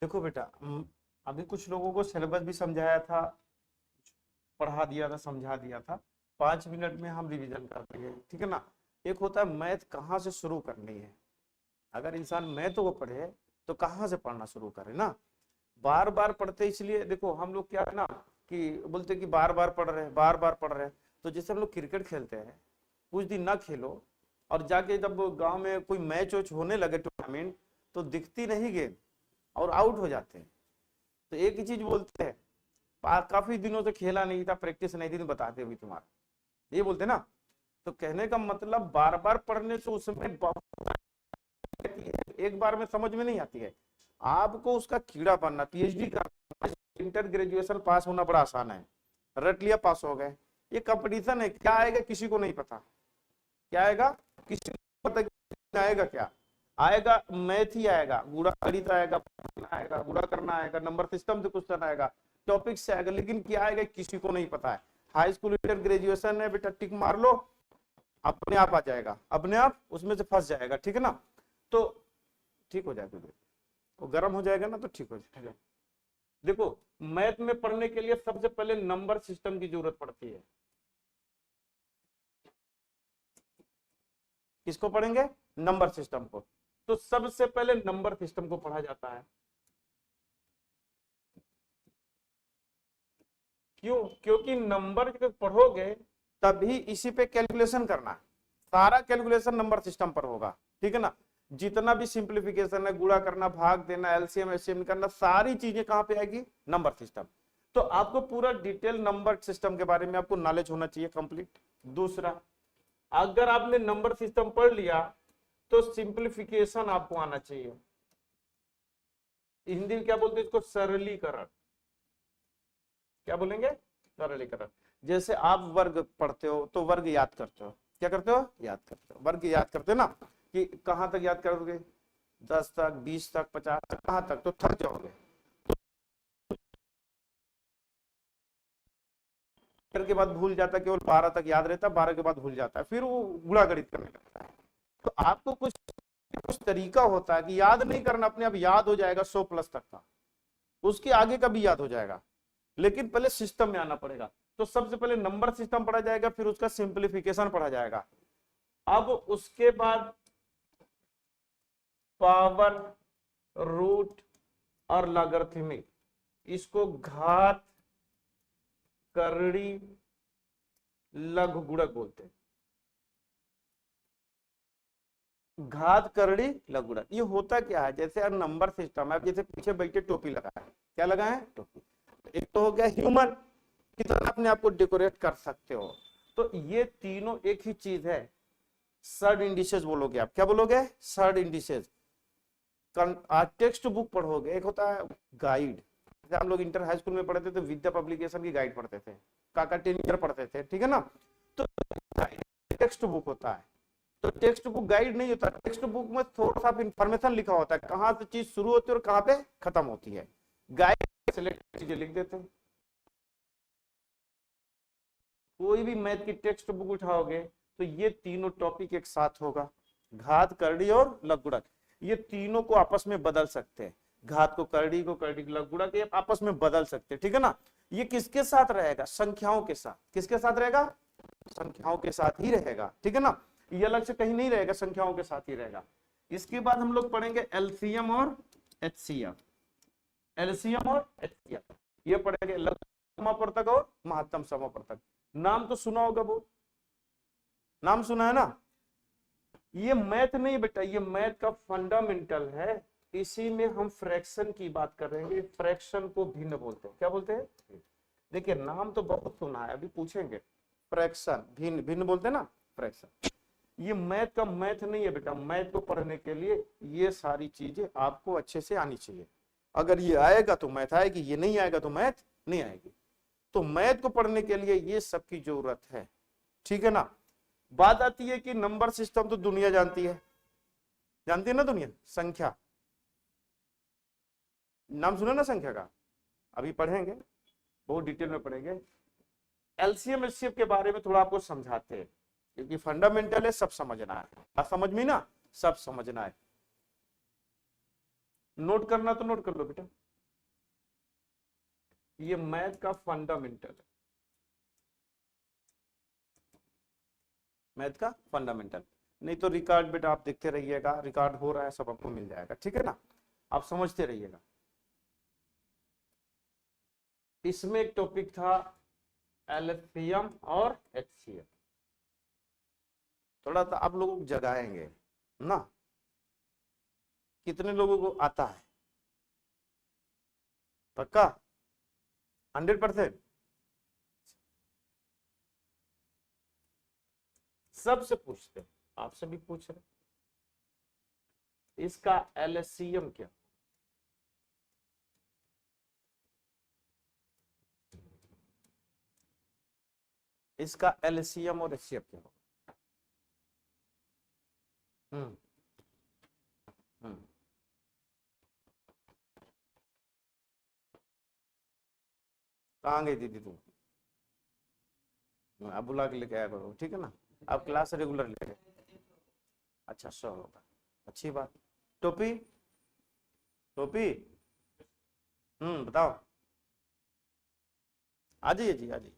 देखो बेटा, अभी कुछ लोगों को सिलेबस भी समझाया था, पढ़ा दिया था, समझा दिया था। 5 मिनट में हम रिवीजन कर देंगे, ठीक है ना। एक होता है मैथ कहाँ से शुरू करनी है। अगर इंसान मैथ को पढ़े तो कहाँ से पढ़ना शुरू करे ना। बार बार पढ़ते, इसलिए देखो हम लोग क्या है ना कि बोलते कि बार बार पढ़ रहे हैं, बार बार पढ़ रहे हैं। तो जैसे हम लोग क्रिकेट खेलते हैं, कुछ दिन ना खेलो और जाके जब गांव में कोई मैच वैच होने लगे, टूर्नामेंट, तो दिखती नहीं गेम और आउट हो जाते हैं। तो एक ही चीज बोलते हैं, काफी दिनों से खेला नहीं था, प्रैक्टिस नहीं थी, तो बताते भी तुम्हारा, ये बोलते ना। तो कहने का मतलब बार बार पढ़ने से उसमें एक बार में समझ में नहीं आती है। आपको उसका कीड़ा बनना, पीएचडी करना, इंटर ग्रेजुएशन पास होना बड़ा आसान है, रट लिया पास हो गए। ये कंपटीशन है, क्या आएगा किसी को नहीं पता। क्या आएगा किसी को पता, आएगा क्या आएगा, मैथ ही आएगा, गुणा गणित आएगा, गुणा करना आएगा, नंबर सिस्टम से क्वेश्चन आएगा, टॉपिक से आएगा, लेकिन क्या आएगा किसी को नहीं पता है। हाई स्कूल इंटर ग्रेजुएशन है बेटा, टिक मार लो, अपने आप आ जाएगा, अपने आप उसमें से फंस जाएगा, ठीक है ना। तो ठीक हो जाएगा, वो गर्म हो जाएगा ना तो ठीक हो जाएगा। देखो मैथ में पढ़ने के लिए सबसे पहले नंबर सिस्टम की जरूरत पड़ती है। किसको पढ़ेंगे, नंबर सिस्टम को। तो सबसे पहले नंबर सिस्टम को पढ़ा जाता है। क्यों, क्योंकि नंबर जब पढ़ोगे तभी इसी पे कैलकुलेशन करना है, सारा कैलकुलेशन नंबर सिस्टम पर होगा, ठीक है ना। जितना भी सिंप्लीफिकेशन है, गुणा करना, भाग देना, एलसीएम एचसीएम करना, सारी चीजें कहां पे आएगी, नंबर सिस्टम। तो आपको पूरा डिटेल नंबर सिस्टम के बारे में आपको नॉलेज होना चाहिए कंप्लीट। दूसरा, अगर आपने नंबर सिस्टम पढ़ लिया तो सिंप्लीफिकेशन आपको आना चाहिए। हिंदी में क्या बोलते हैं इसको, सरलीकरण। क्या बोलेंगे, सरलीकरण। जैसे आप वर्ग पढ़ते हो तो वर्ग याद करते हो, क्या करते हो, याद करते हो, वर्ग याद करते हो ना, कि कहां तक याद करोगे, 10 तक, 20 तक, 50 तक, कहां तक, तो थक जाओगे। के बाद भूल जाता है, केवल 12 तक याद रहता है, 12 के बाद भूल जाता है, फिर वो गुणा गणित करने लगता है। तो आपको कुछ कुछ तरीका होता है कि याद नहीं करना, अपने आप याद हो जाएगा 100 प्लस तक का, उसके आगे का भी याद हो जाएगा, लेकिन पहले सिस्टम में आना पड़ेगा। तो सबसे पहले नंबर सिस्टम पढ़ा जाएगा, फिर उसका सिंप्लीफिकेशन पढ़ा जाएगा। अब उसके बाद पावर, रूट और लॉगरिथमिक, इसको घात, करड़ी, लघु गुणक बोलते हैं। घात, करड़ी, लघु गुणक, ये होता क्या है, जैसे नंबर सिस्टम है, जैसे पीछे बैठे टोपी लगाए, क्या लगाए, टोपी। एक तो हो गया ह्यूमन, कितना अपने आप को डेकोरेट कर सकते हो। तो ये तीनों एक ही चीज है, सर्ड इंडिसेस बोलोगे आप, क्या बोलोगे, सर्ड इंडिसेस। टेक्स्ट बुक पढ़ोगे, एक होता है गाइड, जैसे हम लोग इंटर हाई स्कूल में पढ़ते थे, विद्या पब्लिकेशन की गाइड पढ़ते थे, काका टेनियर पढ़ते थे, ठीक है ना। तो टेक्स्ट बुक होता है, तो टेक्स्ट बुक गाइड नहीं होता, टेक्स्ट बुक में थोड़ा सा इंफॉर्मेशन लिखा होता है, कहां से चीज शुरू होती है और कहां पे खत्म होती है। गाइड सिलेक्ट चीजें लिख देते हैं। कोई भी मैथ की टेक्स्ट बुक उठाओगे तो ये तीनों टॉपिक एक साथ होगा, घात, करड़ी और लघुगुणक। ये तीनों को आपस में बदल सकते हैं, घात को करड़ी को लघुगुणक, ये आपस में बदल सकते हैं, ठीक है ना। ये किसके साथ रहेगा, संख्याओं के साथ। किसके साथ रहेगा, संख्याओं के साथ ही रहेगा, ठीक है ना। ये अलग से कहीं नहीं रहेगा, संख्याओं के साथ ही रहेगा। इसके बाद हम लोग पढ़ेंगे एलसीएम और एचसीएफ। एलसीएम और एचसीएफ ये पढ़ेंगे, लघुगुणक समापवर्तक और महत्तम समापवर्तक। नाम तो सुना होगा, बहुत नाम सुना है ना। ये मैथ नहीं बेटा, ये मैथ का फंडामेंटल है। इसी में हम फ्रैक्शन की बात करेंगे, फ्रैक्शन को भिन्न बोलते हैं, क्या बोलते हैं। देखिए नाम तो बहुत सुना है, अभी पूछेंगे। फ्रैक्शन, भिन्न, भिन्न बोलते हैं ना, फ्रैक्शन। ये मैथ का मैथ नहीं है बेटा, मैथ को पढ़ने के लिए ये सारी चीजें आपको अच्छे से आनी चाहिए। अगर ये आएगा तो मैथ आएगी, ये नहीं आएगा तो मैथ नहीं आएगी। तो मैथ को पढ़ने के लिए ये सब की जरूरत है, ठीक है ना। बात आती है कि नंबर सिस्टम तो दुनिया जानती है, जानती है ना दुनिया। संख्या, नाम सुना ना संख्या का, अभी पढ़ेंगे, बहुत डिटेल में पढ़ेंगे। एलसीएम एचसीएफ के बारे में थोड़ा आपको समझाते हैं, क्योंकि फंडामेंटल है, सब समझना है, समझ में ना, सब समझना है। नोट करना तो नोट कर लो बेटा, ये मैथ का फंडामेंटल है, मैथ का फंडामेंटल। नहीं तो रिकॉर्ड बेटा आप देखते रहिएगा, रिकॉर्ड हो रहा है, सब आपको मिल जाएगा, ठीक है ना, आप समझते रहिएगा। इसमें एक टॉपिक था एलसीएम और एचसीएफ, थोड़ा सा आप लोगों को जगाएंगे ना। कितने लोगों को आता है? पक्का 100%? सबसे पूछते हैं, आपसे भी पूछ रहे, इसका एलसीएम क्या? इसका एलसीएम और एचसीएफ क्या होगा? हम्म हम्म कहाँ गई दीदी तू? अब बुला के लेके आया करो, ठीक है ना, आप क्लास रेगुलर ले। अच्छा 100 होगा, अच्छी बात। टोपी टोपी बताओ, आ जाइए जी, आ जाइए।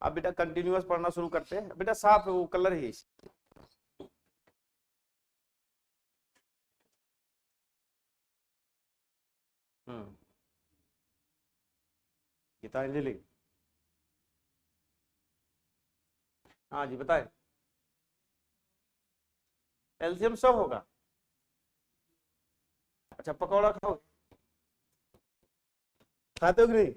अब बेटा कंटिन्यूअस पढ़ना शुरू करते हैं बेटा, साफ है वो कलर ही। हम्म गीतांजलि, हाँ जी बताए। एलसीएम 100 होगा। अच्छा पकौड़ा खाओ, खाते हो कि नहीं?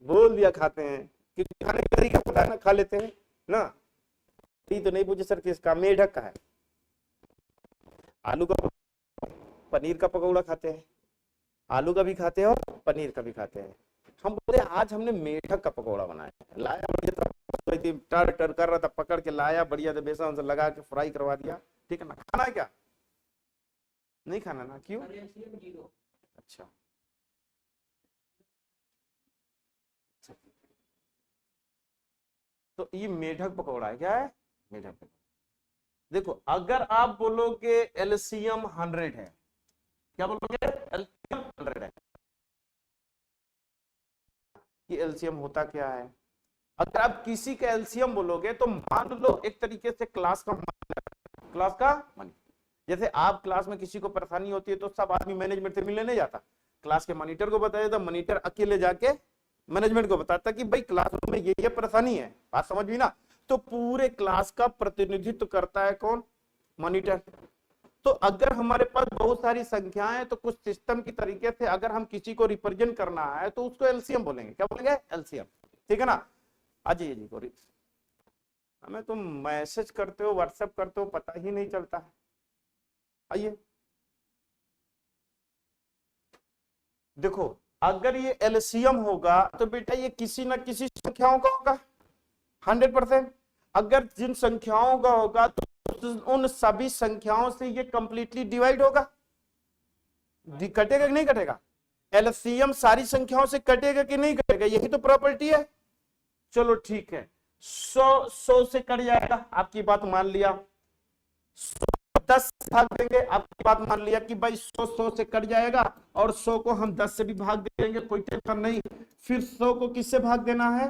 बोल दिया खाते हैं, क्योंकि खाने का तरीका पता है ना, खा लेते हैं ना। ये तो नहीं पूछे सर किसका, मेढक का है। आलू का, पनीर का पकौड़ा खाते हैं, आलू का भी खाते हैं और पनीर का भी खाते हैं। हम बोले आज हमने मेढक का पकौड़ा बनाया, लाया बढ़िया, टर टर कर रहा था, पकड़ के लाया बढ़िया से, बेसन से लगा के फ्राई करवा दिया, ठीक है ना। खाना है क्या? नहीं खाना ना, क्यों? अच्छा तो ये मेढक पकौड़ा है, क्या है? मेढक पकौड़ा। देखो अगर आप बोलोगे एलसीएम 100 है, क्या बोलोगे? एलसीएम 100 है। ये एलसीएम होता क्या है? अगर आप किसी का एलसीएम बोलोगे तो मान लो एक तरीके से क्लास का मॉनिटर, जैसे आप क्लास में किसी को परेशानी होती है तो सब आदमी मैनेजमेंट से मिलने नहीं जाता, क्लास के मॉनिटर को बताया तो मॉनिटर अकेले जाके मैनेजमेंट को बताता कि भाई क्लासरूम में ये परेशानी है, बात समझ भी ना। तो पूरे क्लास का प्रतिनिधित्व करता है कौन? मॉनिटर। तो अगर हमारे पास बहुत सारी संख्याएं, तो कुछ सिस्टम की तरीके से अगर हम किसी को रिप्रेजेंट करना है तो उसको एलसीएम बोलेंगे, क्या बोलेंगे? एलसीएम, ठीक है ना। अजय जी को हमें तुम मैसेज करते हो, व्हाट्सएप करते हो, पता ही नहीं चलता है। आइए देखो, अगर ये एलसीएम होगा तो बेटा ये किसी ना किसी संख्याओं का होगा 100%। अगर जिन संख्याओं का होगा तो उन सभी संख्याओं से ये कंप्लीटली डिवाइड होगा, कटेगा कि नहीं कटेगा? एलसीएम सारी संख्याओं से कटेगा कि नहीं कटेगा, यही तो प्रॉपर्टी है। चलो ठीक है, 100 से कट जाएगा, आपकी बात मान लिया। 10 भाग देंगे, आपकी बात मान लिया कि भाई 100 से कट जाएगा, और 100 को हम 10 से भी भाग देंगे, कोई टेंशन नहीं। फिर 100 को किससे भाग देना है?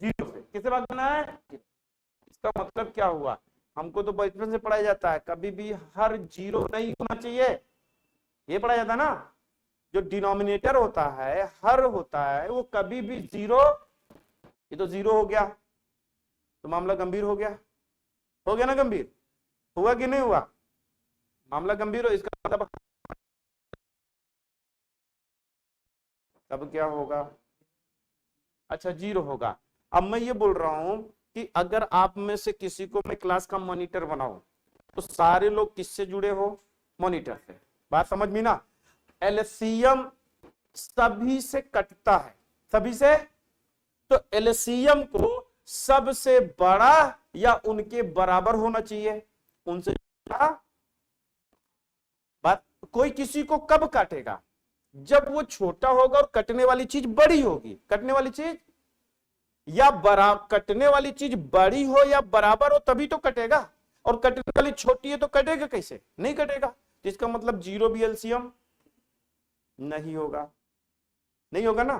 0 से। किससे भाग देना है? इसका मतलब क्या हुआ? हमको तो बचपन से पढ़ाया जाता है कभी भी हर 0 नहीं होना चाहिए, ये पढ़ाया जाता है ना। जो डिनोमिनेटर होता है, हर होता है, वो कभी भी 0, ये तो 0 हो गया तो मामला गंभीर हो गया, हो गया ना गंभीर? हुआ कि नहीं हुआ? मामला गंभीर हो, इसका मतलब तब क्या होगा? अच्छा 0 होगा। अब मैं ये बोल रहा हूं कि अगर आप में से किसी को मैं क्लास का मॉनिटर बनाऊं तो सारे लोग किससे जुड़े हो? मॉनिटर से। बात समझ में ना? एलसीएम सभी से कटता है, सभी से। तो एलसीएम को सबसे बड़ा या उनके बराबर होना चाहिए, उनसे बड़ा। बात, कोई किसी को कब काटेगा? जब वो छोटा होगा और कटने वाली चीज बड़ी होगी। कटने वाली चीज या कटने वाली चीज बड़ी हो या बराबर हो तभी तो कटेगा, और कटने वाली छोटी है तो कटेगा कैसे, नहीं कटेगा। जिसका मतलब जीरो भी एलसीएम नहीं होगा, नहीं होगा ना,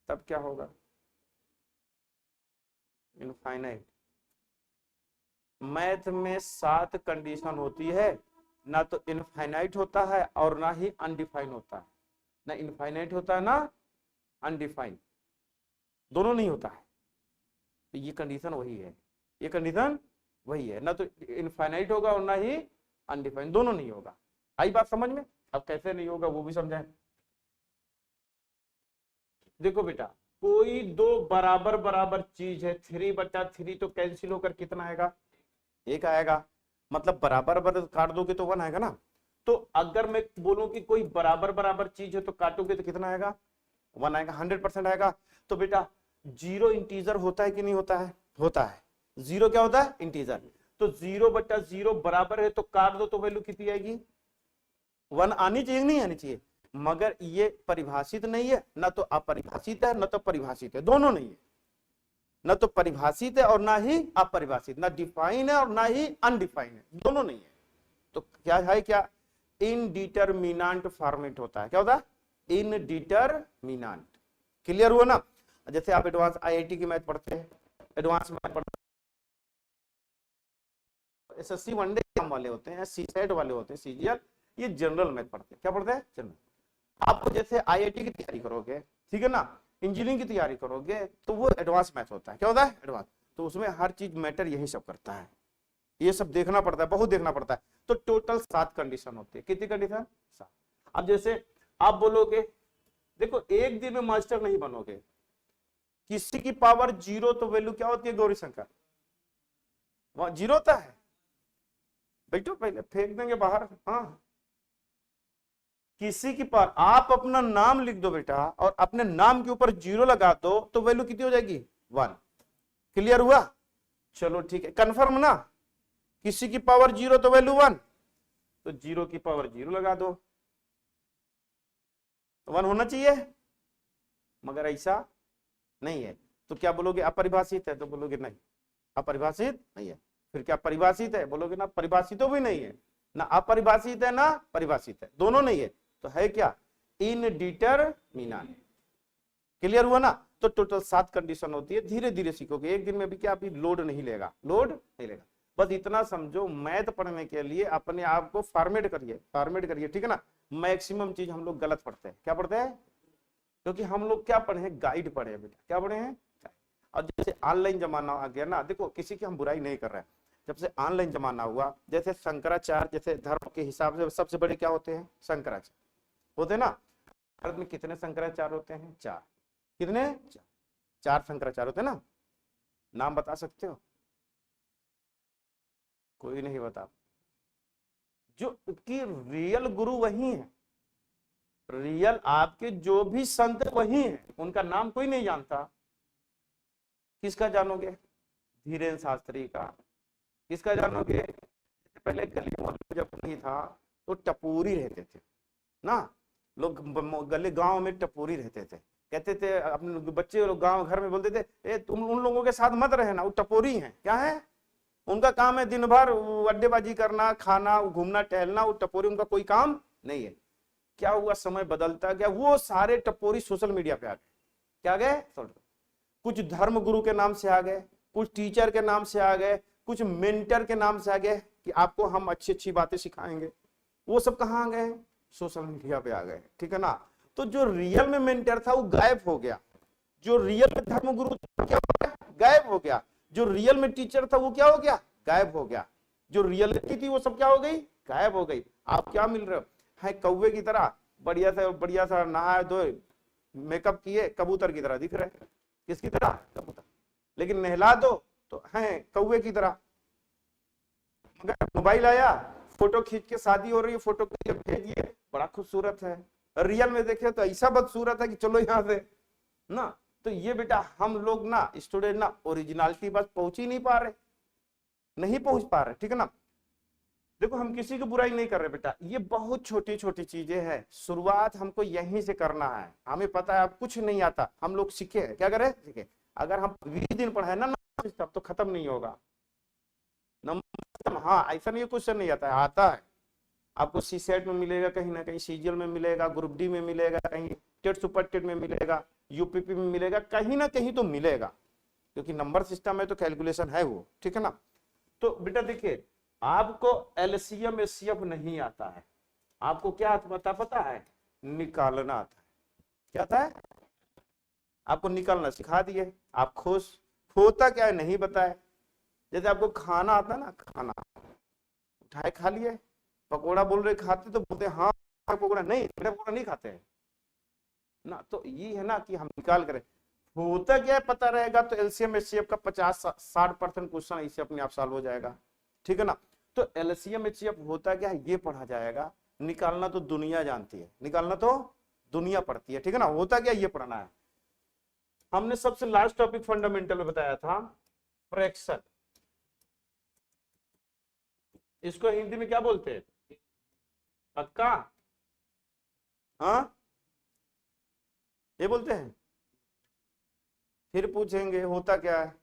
तब क्या होगा, इनफाइनाइट। मैथ में 7 कंडीशन होती है, ना तो इनफाइनाइट होता है और ना ही अनडिफाइन होता है, ना इनफाइनाइट होता है ना अनडिफाइन, दोनों नहीं होता है। तो ये कंडीशन वही है, ये कंडीशन वही है, ना तो इनफाइनाइट होगा और ना ही अनडिफाइन, दोनों नहीं होगा। आई बात समझ में? अब कैसे नहीं होगा वो भी समझाएं। देखो बेटा, कोई दो बराबर बराबर चीज है, 3/3 तो कैंसिल होकर कितना आएगा, 1 आएगा, मतलब बराबर बराबर काट दोगे तो 1 आएगा ना। तो अगर मैं बोलूं कि कोई बराबर बराबर चीज है तो काटोगे तो कितना आएगा, 1 आएगा, 100% आएगा। तो बेटा जीरो इंटीजर होता है कि नहीं होता है, होता है। जीरो क्या होता है, इंटीजर। तो 0/0 बराबर है तो काट दो तो वैल्यू कितनी आएगी, 1 आनी चाहिए, नहीं आनी चाहिए। मगर ये परिभाषित नहीं है, ना तो अपरिभाषित है, ना तो परिभाषित है, दोनों नहीं है। ना तो परिभाषित है और ना ही अपरिभाषित, ना डिफाइन है और ना ही अनडिफाइन है, दोनों नहीं है। तो क्या है, क्या इनडिटरमिनेंट फॉर्मेट होता है। क्या होता है, इनडिटरमिनेंट। क्लियर हुआ ना। जैसे आप एडवांस आईआईटी की मैथ पढ़ते हैं, एडवांस मैथ पढ़ते हैं, एसएससी वनडे एग्जाम वाले होते हैं, सीसेट वाले होते हैं, सीजीएल, ये जनरल मैथ पढ़ते हैं। क्या पढ़ते हैं, जनरल। आप जैसे आईआईटी की तैयारी करोगे, ठीक है ना, इंजीनियरिंग की तैयारी करोगे, तो वो एडवांस मैथ होता है। क्या होता है, एडवांस। तो उसमें हर चीज मैटर यही सब करता है, ये सब देखना पड़ता है, बहुत देखना पड़ता है। तो टोटल 7 कंडीशन होती है। कितनी कंडीशन, 7। अब जैसे आप बोलोगे, देखो एक दिन में मास्टर नहीं बनोगे, किसी की पावर 0 तो वैल्यू क्या होती है गौरी शंकर, वहां 0 होता है। बैठो, पहले फेंक देंगे बाहर। हाँ, किसी की पावर, आप अपना नाम लिख दो बेटा और अपने नाम के ऊपर 0 लगा दो तो वैल्यू कितनी हो जाएगी, 1। क्लियर हुआ, चलो ठीक है, कंफर्म ना। किसी की पावर 0 तो वैल्यू 1, तो 0 की पावर 0 लगा दो, तो 1 होना चाहिए, मगर ऐसा नहीं है। तो क्या बोलोगे, अपरिभाषित है, तो बोलोगे नहीं, अपरिभाषित नहीं है। फिर क्या परिभाषित है, बोलोगे ना, परिभाषित भी नहीं है, ना अपरिभाषित है ना परिभाषित है, दोनों नहीं है। तो है क्या, इनडिटरमिनेंट। क्लियर हुआ ना। तो टोटल 7 कंडीशन होती है, धीरे धीरे सीखोगे, एक दिन में भी क्या अभी लोड नहीं लेगा, लोड नहीं लेगा। बस इतना समझो, मैथ पढ़ने के लिए अपने आप को फॉर्मेट करिए, फॉर्मेट करिए, ठीक है ना। मैक्सिमम चीज हम लोग गलत पढ़ते हैं। क्या पढ़ते हैं, क्योंकि हम लोग क्या पढ़े हैं, गाइड पढ़े हैं बेटा, क्या पढ़े हैं। और जैसे ऑनलाइन जमाना आ गया ना, देखो किसी की हम बुराई नहीं कर रहे हैं, जब से ऑनलाइन जमाना हुआ, जैसे शंकराचार्य, जैसे धर्म के हिसाब से सबसे बड़े क्या होते हैं, शंकराचार्य होते हैं ना। भारत में कितने शंकराचार्य होते हैं, 4। कितने, 4 शंकराचार्य होते हैं ना। नाम बता सकते हो, कोई नहीं बता। जो कि रियल गुरु वही है, रियल आपके जो भी संत वही हैं, उनका नाम कोई नहीं जानता। किसका जानोगे, धीरेन्द्र शास्त्री का। किसका जानोगे, पहले गली मोहल्ले जब नहीं था तो टपोरी रहते थे ना, लोग गले गांव में टपोरी रहते थे, कहते थे अपने बच्चे लोग गांव घर में बोलते थे, ए तुम उन लोगों के साथ मत रहना, वो टपोरी हैं। क्या है, उनका काम है दिन भर अड्डेबाजी करना, खाना, घूमना, टहलना, वो टपोरी, उनका कोई काम नहीं है। क्या हुआ, समय बदलता गया, वो सारे टपोरी सोशल मीडिया पे आ गए। क्या गए, कुछ धर्म गुरु के नाम से आ गए, कुछ टीचर के नाम से आ गए, कुछ मेंटर के नाम से आ गए कि आपको हम अच्छी अच्छी बातें सिखाएंगे। वो सब कहाँ आ गए, सोशल मीडिया पे आ गए, ठीक है ना। तो जो रियल में मेंटर था वो गायब हो गया, जो रियल में धर्म गुरु था क्या हो गया, गायब हो गया, जो रियल में टीचर था वो क्या हो गया, गायब हो गया, जो रियलिटी थी वो सब क्या हो गई, गायब हो गई। आप क्या मिल रहे हो, है कौवे की तरह, बढ़िया सा नहाए धोए मेकअप किए, कबूतर की तरह दिख रहे। किसकी तरह, कबूतर। लेकिन नहला दो तो है कौवे की तरह। मगर मोबाइल आया, फोटो खींच के शादी हो रही है, फोटो भेजिए, बड़ा खूबसूरत है। रियल में देखे तो ऐसा बदसूरत है कि चलो यहाँ से ना। तो ये बेटा हम लोग ना स्टूडेंट ना ओरिजिनलिटी बस पहुंच ही नहीं पा रहे, नहीं पहुंच पा रहे, ठीक है ना। देखो हम किसी की बुराई नहीं कर रहे बेटा, ये बहुत छोटी छोटी चीजें हैं, शुरुआत हमको यहीं से करना है। हमें पता है अब कुछ नहीं आता, हम लोग सीखे हैं, क्या करें, सीखे। अगर हम 20 दिन पढ़ाए ना सिस्टम तो खत्म नहीं होगा नंबर सिस्टम। हाँ ऐसा नहीं क्वेश्चन नहीं आता है, आता है। आपको सी सेट में मिलेगा, कहीं ना कहीं सीजीएल में मिलेगा, ग्रुप डी में मिलेगा, कहीं टेट सुपर टेट में मिलेगा, यूपीपी में मिलेगा, कहीं ना कहीं तो मिलेगा, क्योंकि नंबर सिस्टम है तो कैलकुलेशन है वो, ठीक है ना। तो बेटा देखिए, आपको एलसीएम एचसीएफ नहीं आता है, आपको क्या पता है, निकालना आता है। क्या आता है आपको, निकालना सिखा दिए, आप खुश। होता क्या है नहीं बताए। जैसे आपको खाना आता है ना, खाना उठाए खा लिए, पकोड़ा बोल रहे खाते तो बोलते हाँ पकोड़ा, नहीं बेटा पकोड़ा नहीं खाते हैं ना। तो ये है ना कि हम निकाल करें, होता क्या है पता रहेगा तो एलसीएम एचसीएफ का 50-60% क्वेश्चन इससे अपने आप सॉल्व हो जाएगा, ठीक है ना। तो एलसीएम एचसीएफ होता क्या है ये पढ़ा जाएगा, निकालना तो दुनिया जानती है, निकालना तो दुनिया पढ़ती है, ठीक है ना। होता क्या ये पढ़ना है। हमने सबसे लास्ट टॉपिक फंडामेंटल में बताया था फ्रैक्शन, इसको हिंदी में क्या बोलते हैं, पक्का, हाँ ये बोलते हैं। फिर पूछेंगे होता क्या है,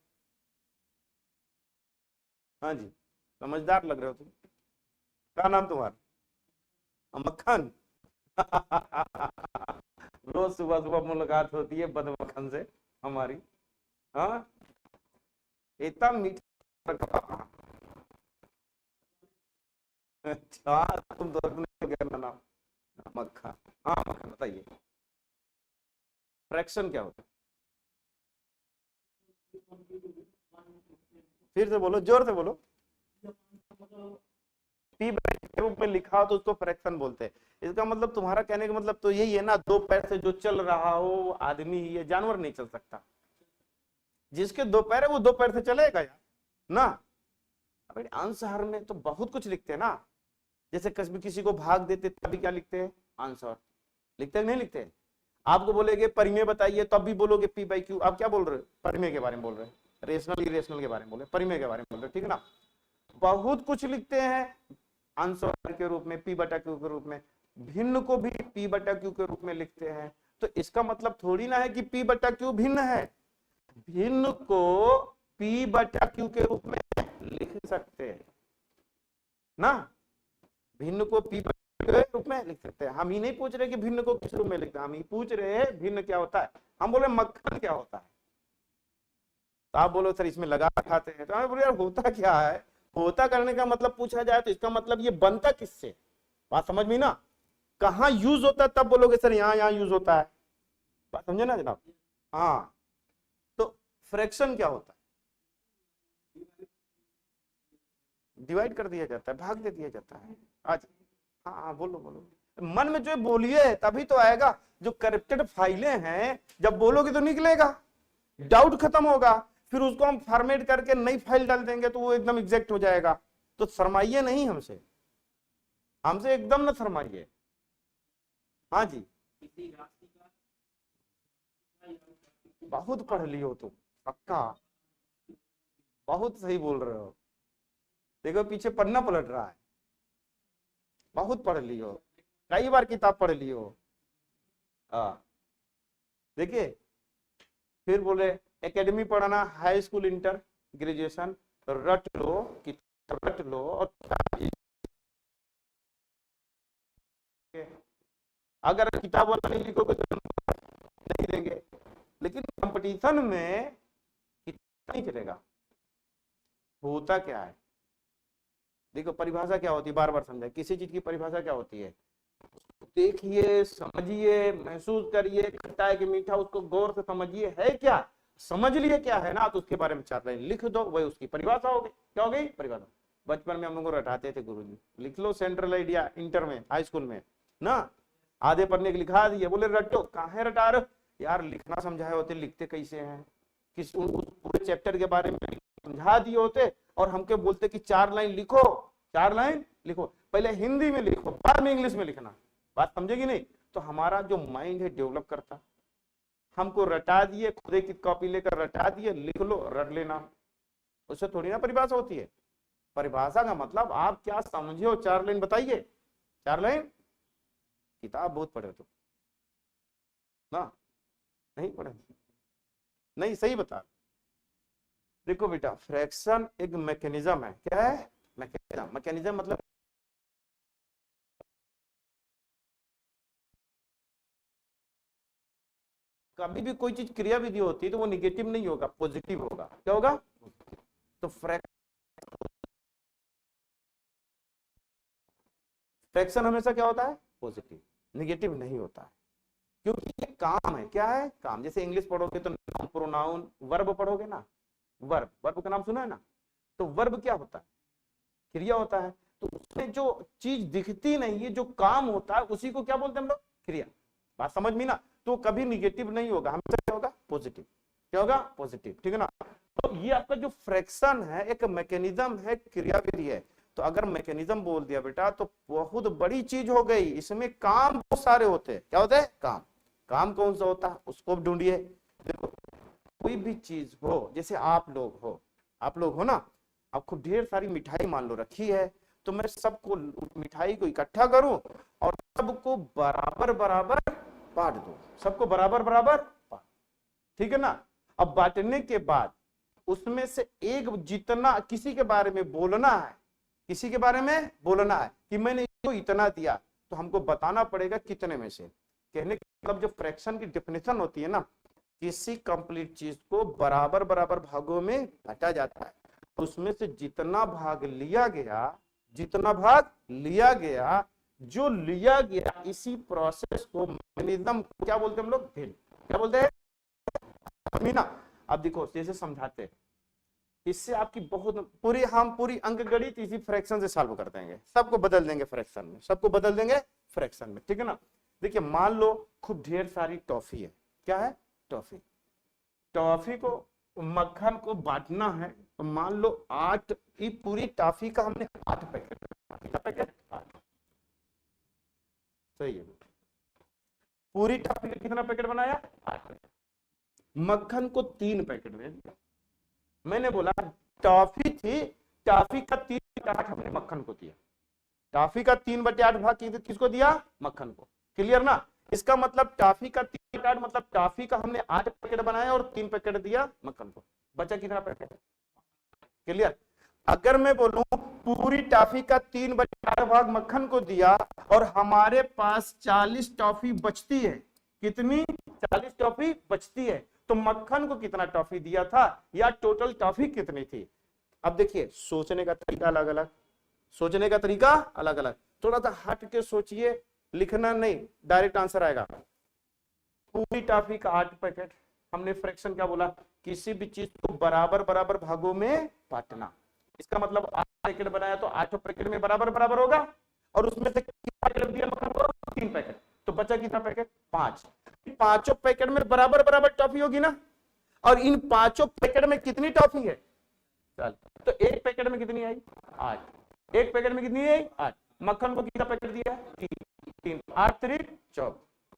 हाँ जी समझदार लग रहे हो तुम, क्या नाम तुम्हारा, मक्खन रोज सुबह सुबह मुलाकात होती है बदमक्खन से हमारी, हाँ इतना मीठा। अच्छा तुम तो नाम मक्खन, हाँ मक्खन बताइए फ्रैक्शन क्या होता है, फिर से बोलो, जोर से बोलो। पी के रूप में लिखा हो तो उसको फ्रैक्शन बोलते हैं। इसका मतलब तुम्हारा कहने का मतलब तो यही है ना, दो पैर से जो चल रहा हो आदमी ही है, जानवर नहीं चल सकता। जिसके दो पैर है वो दो पैर से चलेगा यार ना। अब आंसर में तो बहुत कुछ लिखते हैं ना, जैसे कभी किसी को भाग देते तभी क्या लिखते हैं, आंसर लिखते हैं नहीं लिखते। आपको बोलेगे परिमेय बताइए तब भी बोलोगे पी बाई क्यू। आप क्या बोल रहे हो, परिमेय के बारे में बोल रहे हैं, रेशनल इरेशनल के बारे में बोल रहे हैं, परिमेय के बारे में बोल रहे हैं, ठीक है ना। बहुत कुछ लिखते हैं आंसर के रूप में, पी बटा क्यू के रूप में। भिन्न को भी पी बटा क्यू के रूप में लिखते हैं। तो इसका मतलब थोड़ी ना है कि पी बटा क्यू भिन्न है, भिन्न को पी बटा क्यू के रूप में लिख सकते हैं ना, भिन्न को पी बटा के रूप में लिख सकते हैं। हम ही नहीं पूछ रहे कि भिन्न को किस रूप में लिखते हैं, हम ही पूछ रहे हैं भिन्न क्या होता है। हम बोले मक्खन क्या होता है, तो आप बोलो सर इसमें लगा खाते हैं, तो हमें बोले यार होता क्या है। होता करने का मतलब पूछा जाए तो इसका मतलब ये बनता किससे, बात समझ में ना। कहाँ यूज होता है तब बोलोगे सर यहाँ यहाँ यूज होता है, बात समझे ना जनाब। हाँ तो फ्रैक्शन क्या होता है, डिवाइड कर दिया जाता है, भाग दे दिया जाता है। आज हाँ बोलो बोलो, मन में जो बोलिए तभी तो आएगा। जो करप्टेड फाइलें हैं जब बोलोगे तो निकलेगा, डाउट खत्म होगा, फिर उसको हम फॉर्मेट करके नई फाइल डाल देंगे तो वो एकदम एग्जैक्ट हो जाएगा। तो शर्माइए नहीं हमसे, हमसे एकदम ना शर्माइए। हाँ जी बहुत पढ़ लियो तुम, पक्का बहुत सही बोल रहे हो। देखो पीछे पन्ना पलट रहा है, बहुत पढ़ लियो, कई बार किताब पढ़ लियो। हाँ देखिए फिर बोले एकेडमी पढ़ाना, हाई स्कूल इंटर ग्रेजुएशन रट लो, रट लो और अगर किताब वाला नहीं लिखोगे तो नहीं देंगे। लेकिन कंपटीशन में नहीं चलेगा। होता क्या है देखो, परिभाषा क्या होती है, बार बार समझाए, किसी चीज की परिभाषा क्या होती है, देखिए समझिए महसूस करिए, खट्टा है कि मीठा उसको गौर से समझिए, है क्या, समझ लिए क्या है ना, तो उसके बारे में 4 लाइन लिख दो, वही उसकी परिभाषा हो गई। क्या हो गई परिभाषा। बचपन में हम लोग को रटाते थे गुरुजी, लिख लो सेंट्रल आइडिया, इंटर में हाई स्कूल में ना आधे पन्ने के लिखा दिए, बोले रटो, कहाँ रटा रहे यार, लिखना समझाए होते, लिखते कैसे हैं, किस पूरे चैप्टर के बारे में समझा दिए होते और हमके बोलते कि 4 लाइन लिखो, 4 लाइन लिखो, पहले हिंदी में लिखो बाद में इंग्लिश में लिखना। बात समझेगी नहीं, तो हमारा जो माइंड है डेवलप करता। हमको रटा दिए, खुदे की कॉपी लेकर रटा दिए, लिख लो रट लेना, उससे थोड़ी ना परिभाषा होती है। परिभाषा का मतलब आप क्या समझे हो, 4 लाइन बताइए, 4 लाइन। किताब बहुत पढ़े तो ना, नहीं पढ़े, नहीं, सही बता। देखो बेटा, फ्रैक्शन एक मैकेनिज्म है। क्या है? मैकेनिज्म। मैकेनिज्म मतलब कभी भी कोई चीज क्रिया विधि होती है तो वो निगेटिव नहीं होगा, पॉजिटिव होगा। क्या होगा? तो फ्रैक्शन हमेशा क्या होता है? पॉजिटिव, निगेटिव नहीं होता है, क्योंकि ये काम है। क्या है? काम। जैसे इंग्लिश पढ़ोगे तो नाउन, प्रोनाउन, वर्ब पढ़ोगे ना, वर्ब, वर्ब का नाम सुना है ना? तो वर्ब क्या होता है? क्रिया होता है। तो उसमें जो चीज दिखती नहीं है, जो काम होता है, उसी को क्या बोलते हैं हम लोग? क्रिया। बात समझ में ना? तो कभी निगेटिव नहीं होगा, हमेशा क्या होगा? पॉजिटिव। क्या होगा? पॉजिटिव। ठीक है ना? तो ये आपका जो फ्रैक्शन है एक मैकेनिज्म है, क्रियाविधि है। तो अगर मैकेनिज्म बोल दिया बेटा तो बहुत बड़ी चीज हो गई। इसमें काम बहुत सारे होते हैं। क्या होते हैं? काम। काम कौन सा होता है उसको ढूंढिए। देखो, कोई भी चीज हो, जैसे आप लोग हो, आप लोग हो ना, आपको ढेर सारी मिठाई मान लो रखी है, तो मैं सबको मिठाई को इकट्ठा करूं और सबको बराबर बराबर बांट दूं। सबको बराबर बराबर बांट। ठीक है ना? अब बांटने के बाद उसमें से एक, जितना किसी के बारे में बोलना है, किसी के बारे में बोलना है कि मैंने इसको इतना दिया, तो हमको बताना पड़ेगा कितने में से। कहने का मतलब जो फ्रैक्शन की डेफिनेशन होती है ना, किसी कंप्लीट चीज को बराबर बराबर भागों में बांटा जाता है, उसमें से जितना भाग लिया गया, जितना भाग लिया गया, जो लिया गया, इसी प्रोसेस को मैकेनिज्म क्या बोलते हैं हम लोग? भेद। क्या बोलते हैं? मीना, अब देखो जैसे समझाते हैं, इससे आपकी बहुत पूरी, हम पूरी अंकगणित इसी फ्रैक्शन से सॉल्व कर देंगे। सबको बदल देंगे फ्रैक्शन में, सबको बदल देंगे फ्रैक्शन में। ठीक है ना? देखिए, मान लो खूब ढेर सारी टॉफी है। क्या है? टॉफी। टॉफी को, मक्खन को बांटना है, तो मान लो 8, ये पूरी टॉफी का हमने 8 पैकेट। कितना पैकेट? 8। सही है। पूरी टॉफी का कितना पैकेट बनाया? 8 पैकेट। मक्खन को 3 पैकेट दे दिया। मैंने बोला टॉफी थी, टॉफी का 3/8 हमने मक्खन को दिया। टॉफी का 3/8 भाग किसको दिया? मक्खन को। क्लियर ना? इसका मतलब टॉफी का 3/8 मतलब टॉफी का हमने 8 पैकेट बनाया और 3 पैकेट दिया मक्खन को। बचा कितना पैकेट? क्लियर? अगर मैं बोलूं पूरी टॉफी का 3/8 भाग मक्खन को दिया और हमारे पास 40 टॉफी बचती है, कितनी? 40 टॉफी बचती है, तो मक्खन को कितना टॉफी दिया था, या टोटल टॉफी कितनी थी? अब देखिए, सोचने का तरीका अलग अलग, सोचने का तरीका अलग अलग। थोड़ा सा हट के सोचिए, लिखना नहीं, डायरेक्ट आंसर आएगा। पूरी टॉफी का 8 पैकेट, हमने फ्रैक्शन क्या बोला? किसी भी चीज को बराबर बराबर भागों में बांटना। इसका मतलब 8 पैकेट बनाया तो 8 पैकेट में बराबर बराबर होगा, और उसमें से कितना पैकेट दिया मक्खन को? 3 पैकेट। तो बचा कितना पैकेट? 5। पांचों पैकेट में बराबर बराबर टॉफी होगी ना, और इन 5 पैकेट में कितनी टॉफी है? चल, तो एक पैकेट में कितनी आई? 8। एक पैकेट में कितनी आई? 8। मक्खन को कितना पैकेट दिया? 3। 8 3 24।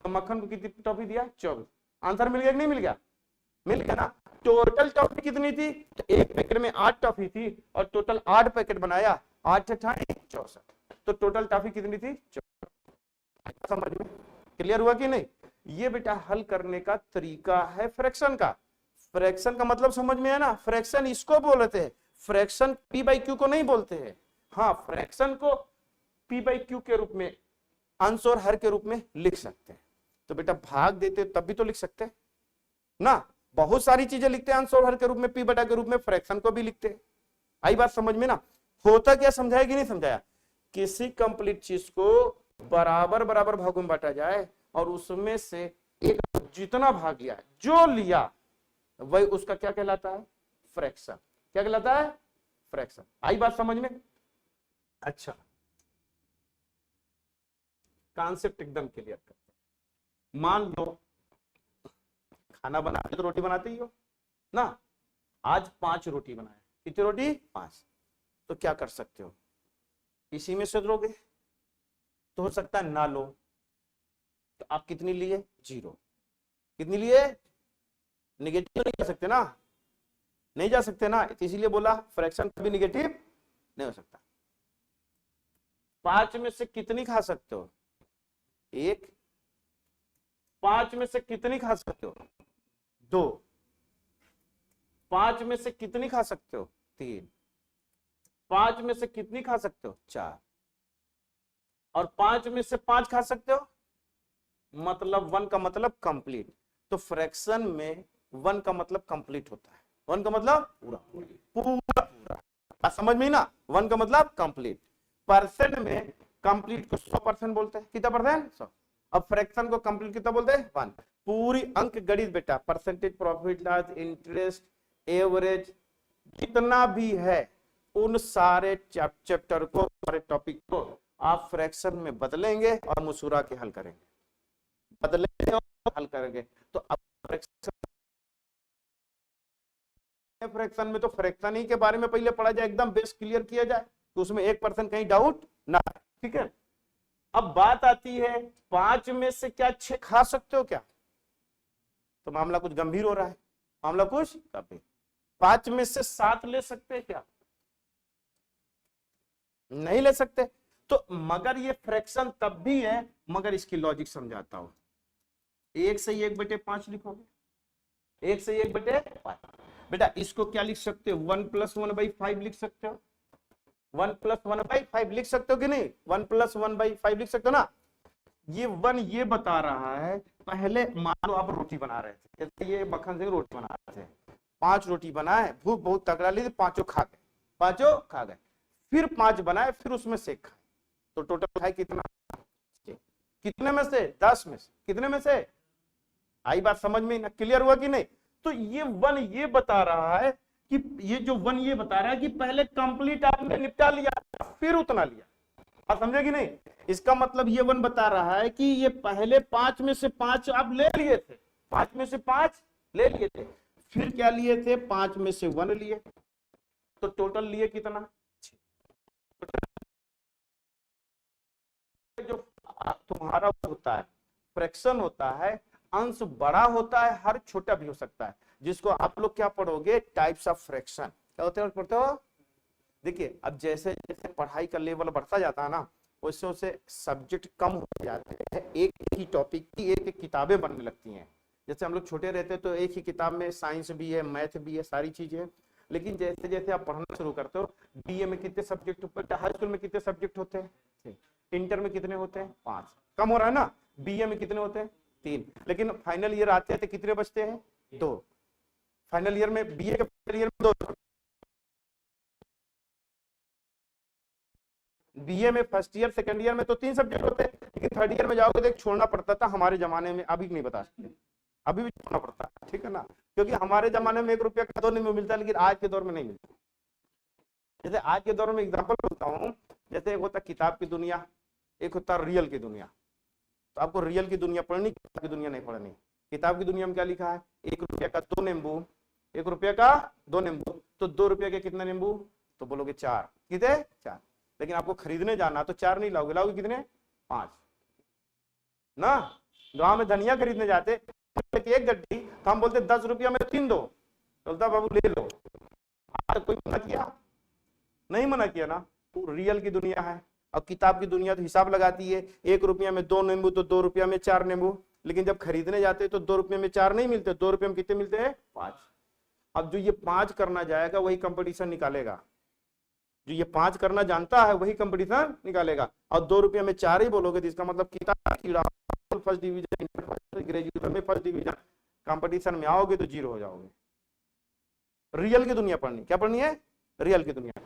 तो मक्खन को कितनी टॉफी दिया? 24। आंसर मिल गया कि नहीं मिल गया? मिल गया ना? टोटल टॉफी कितनी थी? तो एक पैकेट में 8 टॉफी थी और टोटल 8 पैकेट बनाया, 8 8 64। तो टोटल टॉफी कितनी थी? 64। समझ में क्लियर हुआ कि नहीं? ये बेटा हल करने का तरीका है फ्रैक्शन का। फ्रैक्शन का मतलब समझ में है ना? फ्रैक्शन इसको बोलते हैं, फ्रैक्शन p/q को नहीं बोलते हैं। हाँ, फ्रैक्शन को p/q के रूप में, अंश और हर के रूप में लिख सकते हैं। तो बेटा भाग देते तब भी तो लिख सकते हैं ना, बहुत सारी चीजें लिखते हैं अंश और हर के रूप में, p बटा के रूप में, फ्रैक्शन को भी लिखते हैं। आई बात समझ में ना? होता क्या, समझाया कि नहीं समझाया? किसी कंप्लीट चीज को बराबर बराबर भागों में बांटा जाए और उसमें से एक जितना भाग लिया, जो लिया, वही उसका क्या कहलाता है? फ्रैक्शन। क्या कहलाता है? फ्रैक्शन। आई बात समझ में? अच्छा, कॉन्सेप्ट एकदम क्लियर करते हैं। मान लो खाना बनाते तो रोटी बनाते ही हो ना, आज 5 रोटी बनाए। कितनी रोटी? 5। तो क्या कर सकते हो? इसी में से लोगे तो हो सकता है ना लो, तो आप कितनी लिए? 0। कितनी लिए? निगेटिव नहीं जा सकते ना, नहीं जा सकते ना, इसीलिए बोला फ्रैक्शन कभी निगेटिव नहीं हो सकता। 5 में से कितनी खा सकते हो? 1। 5 में से कितनी खा सकते हो? 2। 5 में से कितनी खा सकते हो? 3। 5 में से कितनी खा सकते हो? 4। और 5 में से 5 खा सकते हो, मतलब 1 का मतलब कंप्लीट। तो फ्रैक्शन में 1 का मतलब कंप्लीट होता है। 1 का मतलब पूरा पूरा पूरा, समझ में ना? 1 का मतलब कंप्लीट। परसेंट में कंप्लीट को 100% बोलते हैं। कितना परसेंट? 100। अब फ्रैक्शन को कंप्लीट कितना बोलते हैं? 1। पूरी अंक गणित बेटा, percentage, profit loss, interest, average, जितना भी है उन सारे चैप्टर को, सारे टॉपिक को आप फ्रैक्शन में बदलेंगे और मुसूरा के हल करेंगे, बदलेंगे और हल करेंगे। तो अब फ्रैक्शन में तो फ्रैक्शन ही के बारे में पहले पढ़ा जाए, एकदम बेस क्लियर किया जाए, तो उसमें 1% कहीं डाउट ना है। ठीक है, अब बात आती है 5 में से क्या 6 खा सकते हो क्या? तो मामला कुछ गंभीर हो रहा है, मामला कुछ गंभीर। 5 में से 7 ले सकते हैं क्या? नहीं ले सकते। तो मगर ये फ्रैक्शन तब भी है, मगर इसकी लॉजिक समझाता हूं। 1 से 1/5 लिखोगे, 1 से 1/5। बेटा इसको क्या लिख सकते हो? 1 + 1/5 लिख सकते हो। 1 + 1/5 लिख सकते हो कि नहीं? 1 + 1/5 लिख सकते हो ना? ये 1 ये बता रहा है, पहले मान लो आप रोटी बना रहे थे, जैसे ये मक्खन से रोटी बना रहे थे, 5 रोटी बनाए, भूख बहुत तगड़ा ली, 5 खा गए, 5 खा गए। फिर 5 बनाए, फिर उसमें से खाए, तो टोटल खाए कितना? कितने में से? 10 में से। कितने में से? आई बात समझ में ना? क्लियर हुआ कि नहीं? तो ये 1 ये बता रहा है कि ये जो 1 ये बता रहा है कि पहले कंप्लीट आपने निपटा लिया, फिर उतना लिया। आप समझे कि नहीं? इसका मतलब ये 1 बता रहा है कि ये पहले 5 में से 5 आप ले लिए थे, 5 में से 5 ले लिए थे, फिर क्या लिए थे? 5 में से 1 लिए, तो टोटल लिए कितना? 6। जो तुम्हारा होता है फ्रैक्शन होता है, अंश बड़ा होता है, हर छोटा भी हो सकता है, जिसको आप लोग क्या पढ़ोगे? Types of fraction. क्या होते हैं पढ़ते हो? देखिए अब जैसे जैसे पढ़ाई का लेवल बढ़ता जाता है ना, वैसे वैसे सब्जेक्ट कम हो जाते हैं, एक ही टॉपिक की एक एक किताबें बनने लगती हैं। जैसे हम लोग छोटे रहते तो एक ही किताब में साइंस भी है, मैथ भी है, सारी चीजें हैं। लेकिन जैसे जैसे आप पढ़ना शुरू करते हो, बीए में कितने सब्जेक्ट, हाई स्कूल में कितने सब्जेक्ट होते हैं? इंटर में कितने होते हैं? 5। कम हो रहा है ना? बीए में कितने होते हैं? 3। लेकिन फाइनल ईयर आते हैं तो कितने बचते हैं? 2। फाइनल ईयर में, बीए के फाइनल ईयर में 2। बीए में फर्स्ट ईयर सेकंड ईयर में तो 3 सब्जेक्ट होते हैं, लेकिन थर्ड ईयर में जाओगे तो एक छोड़ना पड़ता था हमारे जमाने में, अभी नहीं बता सकते, अभी भी छोड़ना पड़ता है। ठीक है ना? क्योंकि हमारे जमाने में 1 रुपया का दोनों में मिलता है, लेकिन आज के दौर में नहीं मिलता। जैसे आज के दौर में एग्जाम्पल बोलता हूँ, जैसे एक होता किताब की दुनिया, एक होता रियल की दुनिया। तो आपको रियल की दुनिया पढ़नी, किताब की दुनिया नहीं पढ़नी। किताब की दुनिया में क्या लिखा है? 1 रुपया का 2 नींबू, 1 रुपया का 2 नींबू, तो 2 रुपया के कितने नींबू? तो बोलोगे 4। कितने? 4। लेकिन आपको खरीदने जाना तो 4 नहीं लाओगे, लाओगे कितने? 5 ना। गांव में धनिया खरीदने जाते एक गड्डी, तो हम बोलते 10 रुपया में 3 दो, बोलता बाबू ले लो। आज कोई मना किया? नहीं मना किया ना। तो रियल की दुनिया है। अब किताब की दुनिया तो हिसाब लगाती है, 1 रुपया में 2 नींबू तो 2 रुपया में 4 नींबू। लेकिन जब खरीदने जाते तो 2 रुपये में 4 नहीं मिलते, 2 रुपये में कितने मिलते हैं? 5। अब जो ये 5 करना जाएगा वही कंपटीशन निकालेगा, जो ये 5 करना जानता है वही कंपटीशन निकालेगा। और 2 रुपये में 4 ही बोलोगे तो इसका मतलब किताब कीड़ा, फर्स्ट डिवीजन, ग्रेजुएशन में फर्स्ट डिवीजन, कंपटीशन में आओगे तो 0 हो जाओगे। रियल की दुनिया पढ़नी, क्या पढ़नी है? रियल की दुनिया।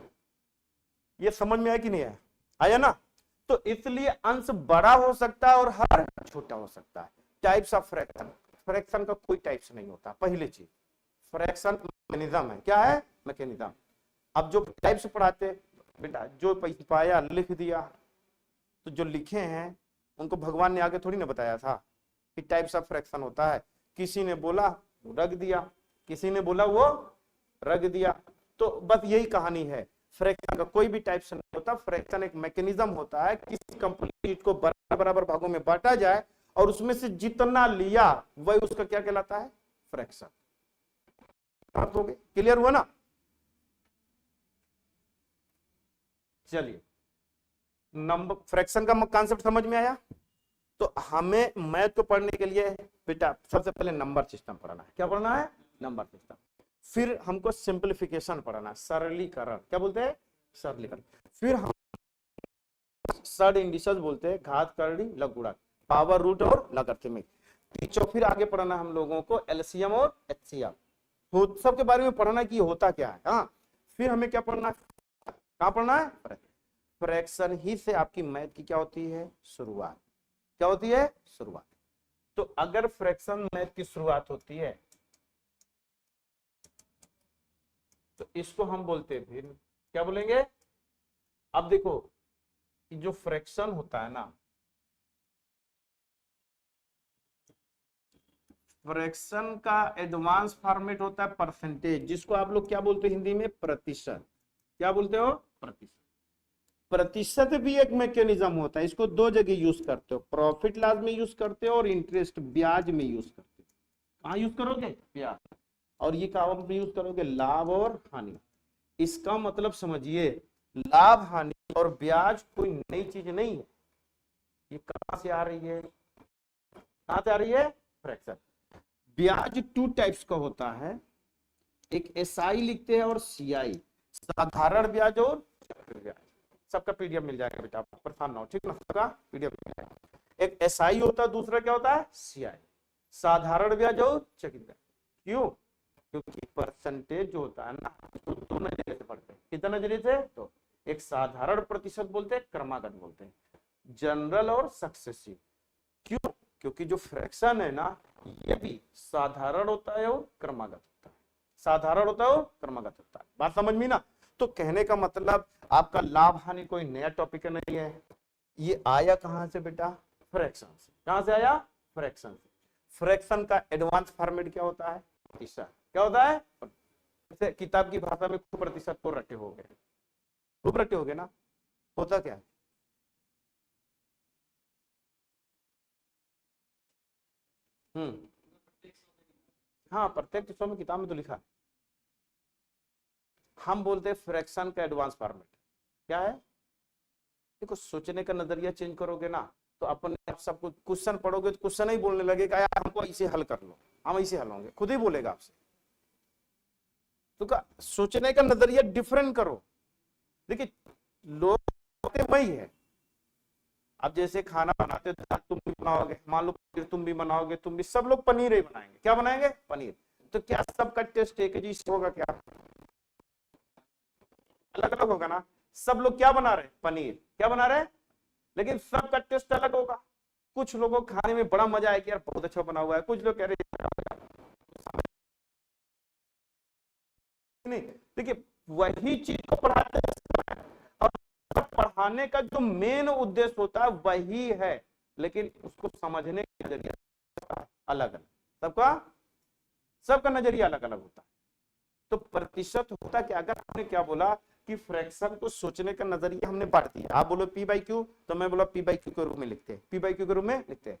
ये समझ में आया कि नहीं है? आया ना? तो इसलिए अंश बड़ा हो सकता है और हर छोटा हो सकता है। टाइप्स ऑफ फ्रैक्शन, फ्रैक्शन का कोई टाइप्स नहीं होता। पहली चीज, फ्रैक्शन मैकेनिज्म है। क्या है? मैकेनिज्म। अब जो टाइप्स पढ़ाते बेटा, जो पाया लिख दिया, तो जो लिखे हैं उनको भगवान ने आगे थोड़ी ना बताया था कि टाइप्स ऑफ फ्रैक्शन होता है। किसी ने बोला वो रख दिया, किसी ने बोला वो रख दिया। तो बस यही कहानी है। फ्रैक्शन का कोई भी टाइप्स नहीं होता। फ्रैक्शन एक मैकेनिज्म होता है, किसी कंप्लीट को बराबर भागों में बांटा जाए और उसमें से जितना लिया वही उसका क्या कहलाता है? फ्रैक्शन। क्लियर हुआ ना? चलिए, नंबर फ्रैक्शन का कॉन्सेप्ट समझ में आया। तो हमें मैथ को पढ़ने के लिए बेटा सबसे पहले नंबर सिस्टम पढ़ना है। क्या पढ़ना है? Number system. फिर हमको सिंप्लीफिकेशन पढ़ना, सरलीकरण, क्या बोलते हैं, सरलीकरण। फिर हम षड इंडिसेस बोलते हैं, घात, करड़ी, लघु गुणक, पावर, रूट और लॉगरिथमिक। फिर आगे पढ़ना हम लोगों को एलसीएम और एचसीएफ, सबके बारे में पढ़ना कि होता क्या है। हाँ, फिर हमें क्या पढ़ना है, कहाँ पढ़ना है, फ्रैक्शन ही से आपकी मैथ की क्या होती है, शुरुआत, क्या होती है, शुरुआत। तो अगर फ्रैक्शन मैथ की शुरुआत होती है तो इसको हम बोलते हैं, फिर क्या बोलेंगे। अब देखो कि जो फ्रैक्शन होता है ना, फ्रैक्शन का एडवांस फॉर्मेट होता है परसेंटेज, जिसको आप लोग क्या बोलते हैं हिंदी में, प्रतिशत, क्या बोलते हो, प्रतिशत। प्रतिशत भी एक मैकेनिज्म होता है, इसको दो जगह यूज करते हो, प्रॉफिट लॉस में यूज करते हो और इंटरेस्ट ब्याज में यूज करते हो। कहाँ यूज करोगे, ब्याज, और ये कहाँ पे यूज करोगे, लाभ और हानि। इसका मतलब समझिए, लाभ हानि और ब्याज कोई नई चीज नहीं है, ये कहां से आ रही है, कहां से आ रही है, फ्रैक्शन। ब्याज टू टाइप्स का होता है, एक एसआई लिखते हैं और सीआई, साधारण ब्याज और चक्र ब्याज। सबका पीडीएफ मिल जाएगा बेटा, आप परेशान ना हो, ठीक ना, सबका पीडीएफ मिल जाएगा। एक एसआई होता है, दूसरा क्या होता है, सीआई, साधारण ब्याज और चक्र ब्याज। क्यों, क्योंकि परसेंटेज जो होता है ना, तो दो नजरिए से पढ़ते हैं, कितना नजरिए से, तो एक साधारण प्रतिशत बोलते हैं, क्रमागत बोलते हैं, जनरल और सक्सेसिव। क्यों, क्योंकि जो फ्रैक्शन है ना, ये भी साधारण होता है और क्रमागत होता है, साधारण होता है और क्रमागत होता है। बात समझ में ना। तो कहने का मतलब आपका लाभ हानि कोई नया टॉपिक नहीं है, ये आया कहां से बेटा, फ्रैक्शन से। कहां से आया, फ्रैक्शन से। फ्रैक्शन का एडवांस फॉर्मेट क्या होता है, प्रतिशत, क्या होता है, किताब की भाषा में खूब प्रतिशत को रटे हो गए, खूब रटे हो गए ना, होता क्या है, हाँ, प्रत्येक हिस्सों में किताब में तो लिखा है। हम बोलते हैं फ्रैक्शन का एडवांस फॉर्मेट क्या है। देखो, सोचने का नजरिया चेंज करोगे ना, तो अपने आप सब कुछ क्वेश्चन पढ़ोगे तो क्वेश्चन ही बोलने लगेगा, यार हमको ऐसे हल कर लो, हम ऐसे हल होंगे, खुद ही बोलेगा आपसे। तो सोचने का नजरिया डिफरेंट करो। देखिए, लोग वही है, अब जैसे खाना बनाते हो, तुम भी बनाओगे, मान लो फिर तुम भी बनाओगे, तुम भी, सब लोग पनीर ही बनाएंगे, क्या बनाएंगे, पनीर। तो क्या सबका टेस्ट एक जैसा होगा, क्या अलग अलग होगा ना। सब लोग क्या बना रहे हैं, पनीर, क्या बना रहे हैं, लेकिन सबका टेस्ट अलग होगा। कुछ लोगों को खाने में बड़ा मजा आएगा, यार बहुत अच्छा बना हुआ है, कुछ लोग कह रहे नहीं। देखिए, वही चीज को पढ़ाते हैं और पढ़ाने का जो मेन उद्देश्य होता है वही है, लेकिन उसको समझने का नजरिया अलग अलग, सबका नजरिया अलग अलग होता है। तो प्रतिशत होता क्या, अगर आपने क्या बोला कि फ्रैक्शन को सोचने का नजरिया हमने बांट दिया, आप बोलो पी बाई क्यू, तो मैं बोला पी बाई क्यू के रूप में लिखते हैं, पी बाई क्यू के रूप में लिखते हैं,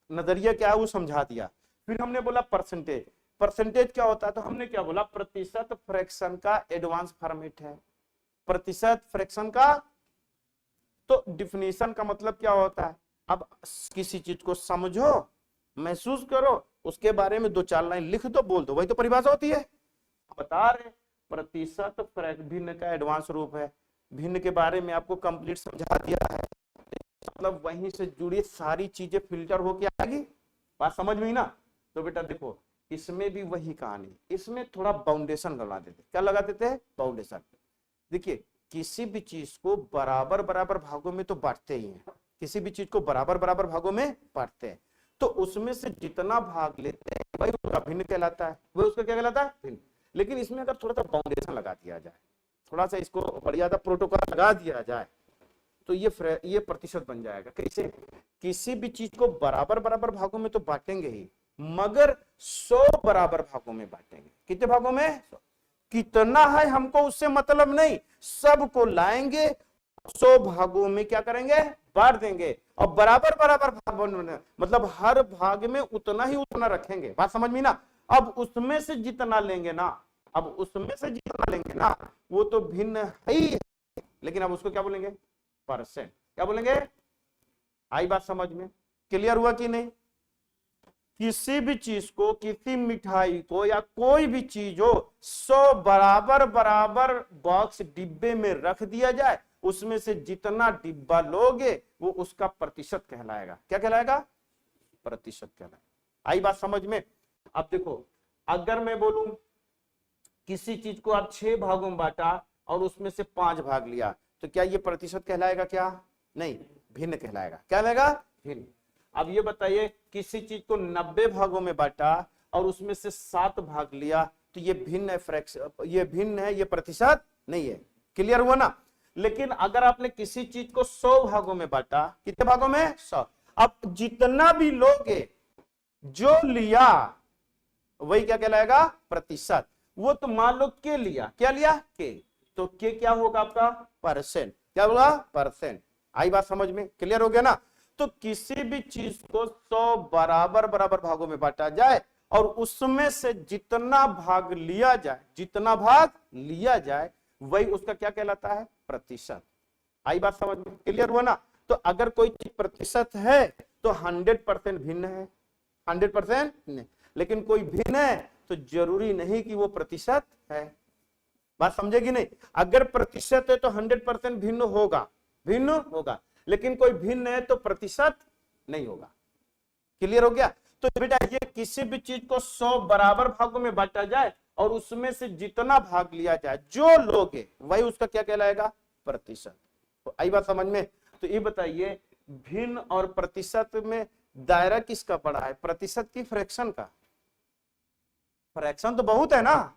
नजरिया क्या है वो समझा दिया। फिर हमने बोला परसेंटेज, परसेंटेज क्या होता है, तो हमने क्या बोला, प्रतिशत फ्रैक्शन का एडवांस फॉर्मेट है, प्रतिशत फ्रैक्शन का। तो डिफिनीशन का मतलब क्या होता है, अब किसी चीज को समझो, महसूस करो, उसके बारे में दो चार लाइन लिख दो, बोल दो, वही तो परिभाषा होती है। बता रहे प्रतिशत भिन्न का एडवांस रूप है, भिन्न के बारे में आपको कंप्लीट समझा दिया है, मतलब वहीं से जुड़ी सारी चीजें फिल्टर होके आएगी। बात समझ में ही ना। तो बेटा देखो, इसमें भी वही कहानी, इसमें थोड़ा बाउंडेशन लगा देते, क्या लगा देते हैं, बाउंडेशन। देखिए, किसी भी चीज को बराबर बराबर भागों में तो बांटते ही हैं, किसी भी चीज को बराबर बराबर भागों में बांटते हैं, तो उसमें से जितना भाग लेते हैं वही उसका भिन्न कहलाता है, वही उसका क्या कहलाता है, भिन्न। लेकिन इसमें अगर थोड़ा सा बाउंडेशन लगा दिया जाए, थोड़ा सा इसको बढ़िया सा प्रोटोकॉल लगा दिया जाए, तो ये प्रतिशत बन जाएगा। कैसे, किसी भी चीज को बराबर बराबर भागों में तो बांटेंगे ही, मगर 100 बराबर भागों में बांटेंगे। कितने भागों में, 100। कितना है हमको उससे मतलब नहीं, सबको लाएंगे 100 भागों में क्या करेंगे, बांट देंगे, और बराबर बराबर भाग, मतलब हर भाग में उतना ही उतना रखेंगे। बात समझ में ना। अब उसमें से जितना लेंगे ना, अब उसमें से जितना लेंगे ना, वो तो भिन्न है ही, लेकिन अब उसको क्या बोलेंगे, परसेंट, क्या बोलेंगे। आई बात समझ में, क्लियर हुआ कि नहीं। किसी भी चीज को, किसी मिठाई को या कोई भी चीज हो, 100 बराबर बराबर बॉक्स डिब्बे में रख दिया जाए, उसमें से जितना डिब्बा लोगे वो उसका प्रतिशत कहलाएगा। क्या कहलाएगा? प्रतिशत कहलाएगा। आई बात समझ में? अब देखो, अगर मैं बोलूं किसी चीज को आप 6 भागों में बांटा और उसमें से 5 भाग लिया, तो क्या ये प्रतिशत कहलाएगा? क्या नहीं, भिन्न कहलाएगा। क्या कहलाएगा? भिन्न। अब ये बताइए, किसी चीज को 90 भागों में बांटा और उसमें से 7 भाग लिया, तो ये भिन्न है, फ्रैक्शन, ये भिन्न है, ये प्रतिशत नहीं है। क्लियर हुआ ना? लेकिन अगर आपने किसी चीज को 100 भागों में बांटा, कितने भागों में? 100। अब जितना भी लोगे, जो लिया वही क्या कहलाएगा? प्रतिशत। वो तो मान लो के लिया, क्या लिया? के, तो के क्या होगा आपका? परसेंट। क्या होगा? परसेंट। आई बात समझ में? क्लियर हो गया ना? तो किसी भी चीज को 100 बराबर बराबर भागों में बांटा जाए और उसमें से जितना भाग लिया जाए, जितना भाग लिया जाए वही उसका क्या कहलाता है? प्रतिशत। आई बात समझ में? क्लियर हुआ ना? तो अगर कोई चीज प्रतिशत है तो 100% भिन्न है, 100% नहीं। लेकिन कोई भिन्न है तो जरूरी नहीं कि वो प्रतिशत है। बात समझेगी नहीं? अगर प्रतिशत है तो 100% भिन्न होगा, भिन्न होगा, लेकिन कोई भिन्न है तो प्रतिशत नहीं होगा। क्लियर हो गया? तो बेटा ये किसी भी चीज को 100 बराबर भागों में बांटा जाए और उसमें से जितना भाग लिया जाए, जो लोगे वही उसका क्या कहलाएगा? प्रतिशत। तो आई बात समझ में? तो ये बताइए, भिन्न और प्रतिशत में दायरा किसका पड़ा है? प्रतिशत की फ्रैक्शन का? फ्रैक्शन तो बहुत है ना,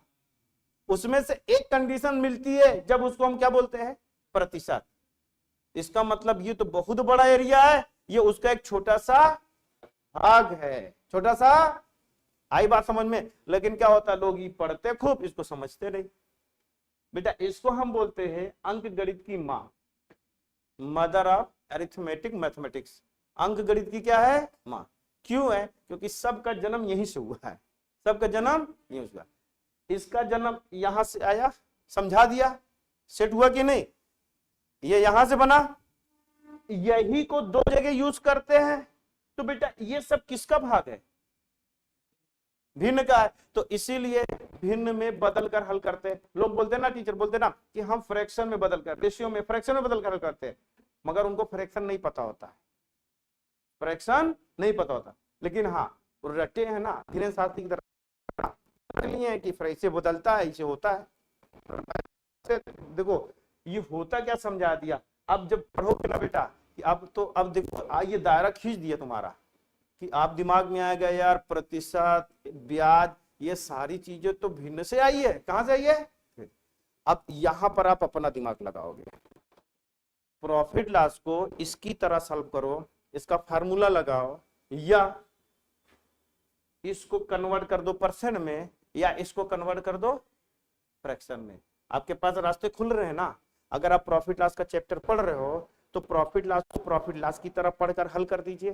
उसमें से एक कंडीशन मिलती है जब उसको हम क्या बोलते हैं? प्रतिशत। इसका मतलब ये तो बहुत बड़ा एरिया है, ये उसका एक छोटा सा भाग है, छोटा सा। आई बात समझ में? लेकिन क्या होता है, लोग ये पढ़ते खूब, इसको समझते नहीं। बेटा इसको हम बोलते हैं अंक गणित की मां, मदर ऑफ अरिथमेटिक मैथमेटिक्स। अंक गणित की क्या है? मां। क्यों है? क्योंकि सबका जन्म यहीं से हुआ है, सबका जन्म यहीं हुआ। इसका जन्म यहां से आया, समझा दिया, सेट हुआ कि नहीं? ये यहां से बना, यही को 2 जगह यूज करते हैं, तो बेटा ये सब किसका भाग है? भिन्न का है। तो इसीलिए भिन्न में बदल कर हल करते हैं। लोग बोलते हैं ना, टीचर बोलते हैं ना कि हम फ्रैक्शन में बदल कर, रेशियो में, फ्रैक्शन में बदल कर हल करते हैं, मगर उनको फ्रैक्शन नहीं पता होता है, फ्रैक्शन नहीं पता होता। लेकिन हाँ, रटे हैं ना धीरे शास्त्री की तरह, नहीं है कि ऐसे बदलता है, ऐसे होता है। देखो ये होता क्या समझा दिया। अब जब पढ़ोगे ना बेटा कि अब देखो ये दायरा खींच दिया तुम्हारा, कि आप दिमाग में आएगा यार प्रतिशत, ब्याज, ये सारी चीजें तो भिन्न से आई है। कहां से आई है? अब यहां पर आप अपना दिमाग लगाओगे, प्रॉफिट लॉस को इसकी तरह सॉल्व करो, इसका फार्मूला लगाओ, या इसको कन्वर्ट कर दो परसेंट में, या इसको कन्वर्ट कर दो फ्रैक्शन में। आपके पास रास्ते खुल रहे हैं ना। अगर आप प्रॉफिट लॉस का चैप्टर पढ़ रहे हो तो प्रॉफिट लॉस को प्रॉफिट लॉस की तरह पढ़कर हल कर दीजिए,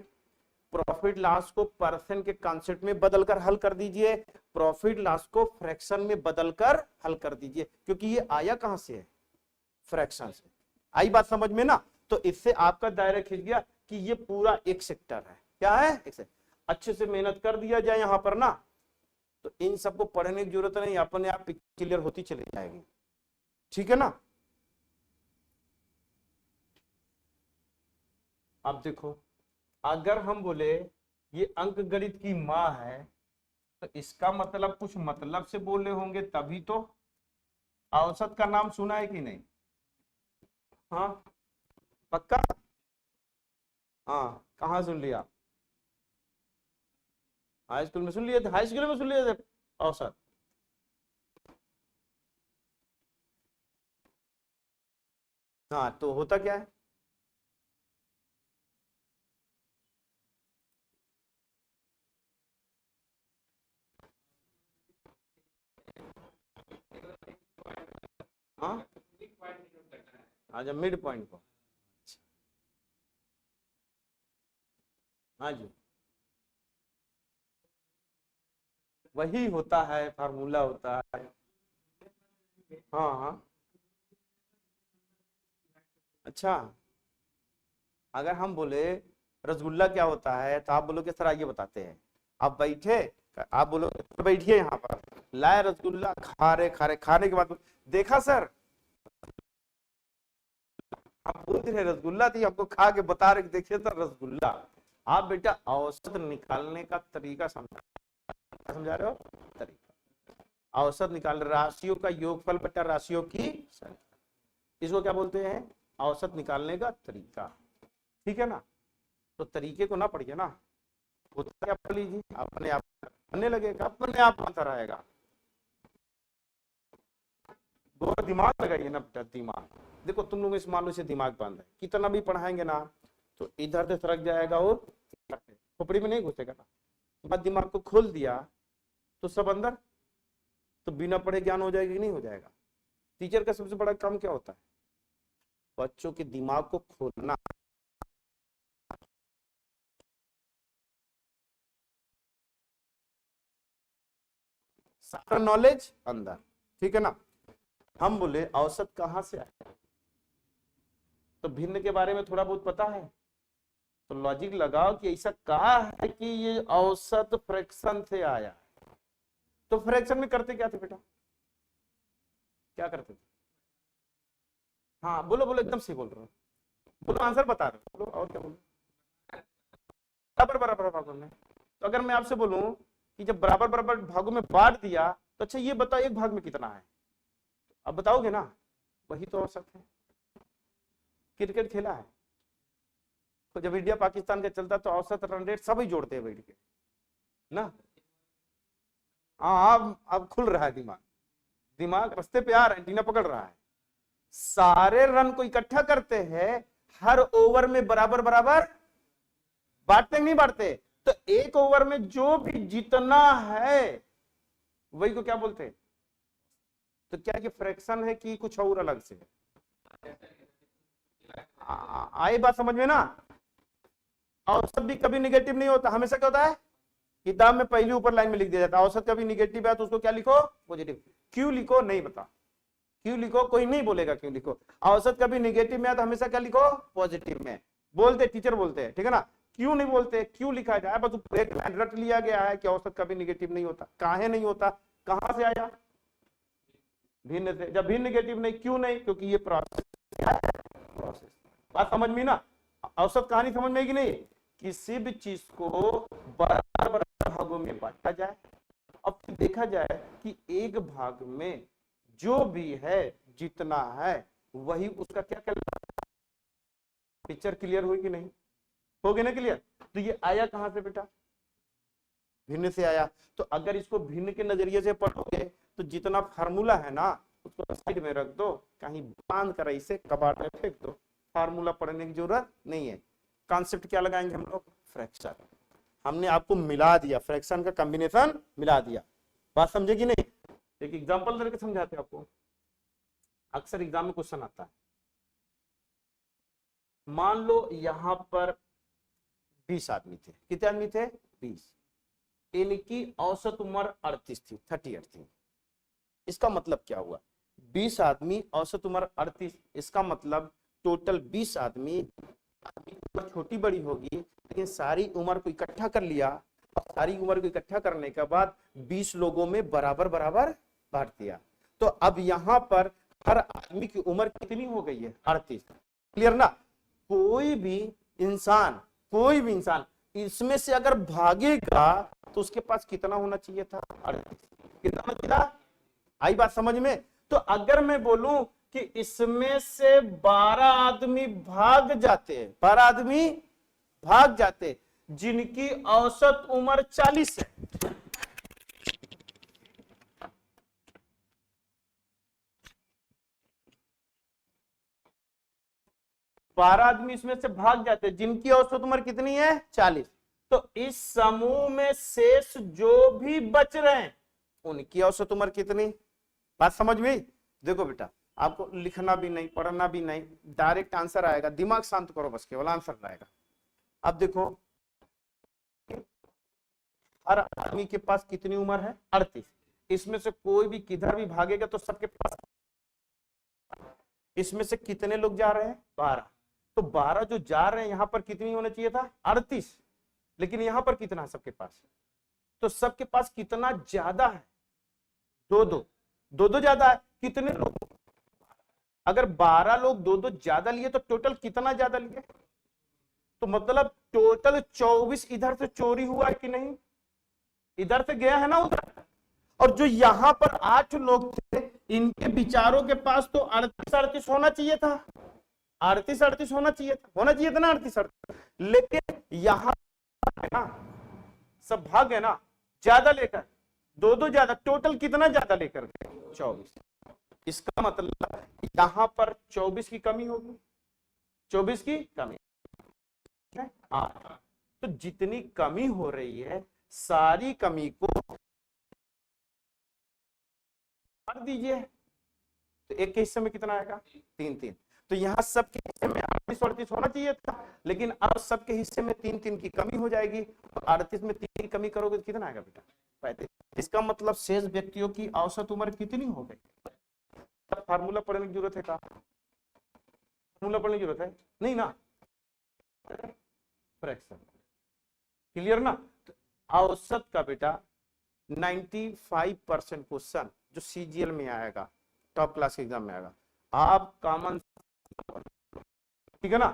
प्रॉफिट लॉस को परसेंट के कॉन्सेप्ट में बदलकर हल कर दीजिए, प्रॉफिट लॉस को फ्रैक्शन में बदलकर हल कर दीजिए, क्योंकि ये आया कहां से है? फ्रैक्शन से। आई बात समझ में ना? तो इससे आपका दायरा खिंच गया कि ये पूरा एक सेक्टर है। क्या है? एक सेक्टर। अच्छे से मेहनत कर दिया जाए यहां पर ना, तो इन सबको पढ़ने की जरूरत नहीं, अपने आप क्लियर होती चली जाएगी। ठीक है ना? अब देखो, अगर हम बोले ये अंक गणित की मां है, तो इसका मतलब कुछ मतलब से बोले होंगे तभी तो। औसत का नाम सुना है कि नहीं? हाँ पक्का? हाँ, कहाँ सुन लिया? हाई स्कूल में सुन लिए थे, हाई स्कूल में सुन लिए थे औसत। हाँ, तो होता क्या है? हाँ, अच्छा, मिड पॉइंट को। हाँ जी, वही होता है, फार्मूला होता है। हाँ हाँ, अच्छा, अगर हम बोले रसगुल्ला क्या होता है, तो आप बोलोगे सर आइए बताते हैं। आप बैठे, आप बोलो बैठिए यहाँ पर, लाए रसगुल्ला, खा रहे, खाने के बाद देखा सर, आप बोलते रहे रसगुल्ला थी, आपको खा के बता रहे देखिए सर रसगुल्ला। आप बेटा औसत निकालने का तरीका समझा रहे हो, तरीका औसत निकाल, राशियों का योगफल बटा राशियों की, इसको क्या बोलते हैं, औसत निकालने का तरीका। ठीक है ना, तो तरीके को ना पढ़िए ना, होता क्या पढ़ लीजिए, अपने आप बनने लगेगा, अपने आप आंसर आएगा। दिमाग लगाइए ना बेटा, दिमाग देखो तुम लोग इस मालूम से दिमाग बंद है, कितना भी पढ़ाएंगे ना तो इधर से सरक जाएगा और खोपड़ी में नहीं घुसेगा ना। बाद दिमाग को खोल दिया तो सब अंदर, तो बिना पढ़े ज्ञान हो जाएगा कि नहीं हो जाएगा। टीचर का सबसे बड़ा काम क्या होता है, बच्चों के दिमाग को खोलना। सारा नॉलेज अंदर, ठीक है ना। हम बोले औसत कहां से आया, तो भिन्न के बारे में थोड़ा बहुत पता है, तो लॉजिक लगाओ कि ऐसा कहा है कि ये औसत फ्रैक्शन से आया। तो फ्रैक्शन में करते क्या थे बेटा, क्या करते थे, हाँ बोलो बोलो, एकदम सही बोल रहे हो, बोलो आंसर बता रहे हो, बोलो और क्या बोलो, बराबर बराबर भागों में। तो अगर मैं आपसे बोलूं कि जब बराबर बराबर भागों में बांट दिया तो अच्छा ये बताओ एक भाग में कितना है, अब बताओगे ना, वही तो औसत है। क्रिकेट खेला है तो जब इंडिया पाकिस्तान का चलता तो औसत रन रेट सभी जोड़ते हैं बैठ के ना। हाँ अब खुल रहा है दिमाग, दिमाग रास्ते पे आ रहा है, एंटीना पकड़ रहा है। सारे रन को इकट्ठा करते हैं, हर ओवर में बराबर बराबर बांटते नहीं बांटते, तो एक ओवर में जो भी जितना है वही को क्या बोलते हैं। तो क्या ये फ्रैक्शन है कि कुछ और अलग से, आई बात समझ में ना। औसत भी कभी निगेटिव नहीं होता, हमेशा क्या होता है, किताब में पहली ऊपर लाइन में लिख दिया जाता है औसत कभी निगेटिव है तो उसको क्या लिखो, पॉजिटिव। क्यों लिखो नहीं बता, क्यों लिखो कोई नहीं बोलेगा क्यों लिखो। औसत कभी निगेटिव में है तो हमेशा क्या लिखो, पॉजिटिव में। बोलते टीचर बोलते हैं, ठीक है ना, क्यों नहीं बोलते, क्यों लिखा जाए, बस एक लाइन रट लिया गया है कि औसत कभी निगेटिव नहीं होता। काहे नहीं होता, कहां से आया, भिन्न से। जब भिन्न निगेटिव नहीं, क्यों नहीं, क्योंकि ये प्रोसेस। बात समझ में ना, औसत कहानी समझ में कि नहीं, किसी भी चीज को बराबर भागों में बांटा जाए, अब देखा जाए कि एक भाग में जो भी है जितना है वही उसका क्या कहलाता है। पिक्चर क्लियर हुई कि नहीं, हो गई ना क्लियर। तो ये आया कहां से बेटा, भिन्न से आया। तो अगर इसको भिन्न के नजरिए से पढ़ोगे तो जितना फार्मूला है ना उसको साइड में रख दो, कहीं बांध कर इसे कबाड़ में फेंक दो, फार्मूला पढ़ने की जरूरत नहीं है। कॉन्सेप्ट क्या लगाएंगे हम लोग, फ्रैक्शन। हमने आपको मिला दिया, फ्रैक्शन का कॉम्बिनेशन मिला दिया। बात समझे कि नहीं, एक एग्जांपल देकर समझाते हैं आपको। अक्सर एग्जाम में क्वेश्चन आता है, मान लो यहां पर 20 आदमी थे, कितने आदमी थे, 20, इनकी औसत उम्र 38 थी, 38 थी। इसका मतलब क्या हुआ, 20 आदमी औसत उम्र 38, इसका मतलब टोटल 20 आदमी छोटी बड़ी होगी, लेकिन सारी उम्र को इकट्ठा कर लिया और सारी उम्र को इकट्ठा करने के बाद 20 लोगों में बराबर बराबर बांट दिया। तो अब यहां पर हर आदमी की उम्र कितनी हो गई है, 38। क्लियर ना। कोई भी इंसान इसमें से अगर भागेगा तो उसके पास कितना होना चाहिए था, 38। कितना होना चाहिए था, आई बात समझ में। तो अगर मैं बोलूं कि इसमें से 12 आदमी भाग जाते, 12 आदमी भाग जाते जिनकी औसत उम्र 40 है, बारह आदमी इसमें से भाग जाते जिनकी औसत उम्र कितनी है, 40। तो इस समूह में शेष जो भी बच रहे हैं उनकी औसत उम्र कितनी। बात समझ में। देखो बेटा आपको लिखना भी नहीं पढ़ना भी नहीं, डायरेक्ट आंसर आएगा, दिमाग शांत करो बस, केवल आंसर आएगा। अब देखो हर आदमी के पास कितनी उम्र है, 38। इसमें से कोई भी किधर भी भागेगा तो सबके पास, इसमें से कितने लोग जा रहे हैं, 12। तो 12 जो जा रहे हैं यहां पर कितनी होना चाहिए था, 38, लेकिन यहां पर कितना है सबके पास, तो सबके पास कितना ज्यादा है? दो दो, दो दो ज्यादा है। कितने लोग? अगर 12 लोग दो दो ज्यादा लिए तो टोटल कितना ज्यादा लिए? तो मतलब टोटल 24 इधर से चोरी हुआ है कि नहीं? इधर से गया है ना उधर। और जो यहां पर 8 लोग थे, इनके विचारों के पास तो 38-38 होना चाहिए था। 38-38 होना चाहिए था, होना चाहिए था ना 38-38। लेकिन यहां है ना, सब भाग है ना ज्यादा लेकर, दो दो ज्यादा, टोटल कितना ज्यादा लेकर गए? 24। इसका मतलब यहां पर 24 की कमी होगी, 24 की कमी है। तो जितनी कमी हो रही है, सारी कमी को कर दीजिए, तो एक के हिस्से में कितना आएगा? 3-3। तो यहाँ सबके हिस्से में 38-38 होना चाहिए था, लेकिन अब सबके हिस्से में 3-3 की कमी हो जाएगी। तो 38 में 3 की कमी करोगे तो कितना आएगा बेटा? 35। इसका मतलब शेष व्यक्तियों की औसत उम्र कितनी हो गई? तब फार्मूला पढ़ने की जरूरत है? क्या फार्मूला पढ़ने की जरूरत है? नहीं ना, फ्रैक्शन। क्लियर ना? तो औसत का बेटा 95% क्वेश्चन जो सीजीएल में आएगा, टॉप क्लास के एग्जाम में आएगा, आप कॉमन, ठीक है ना,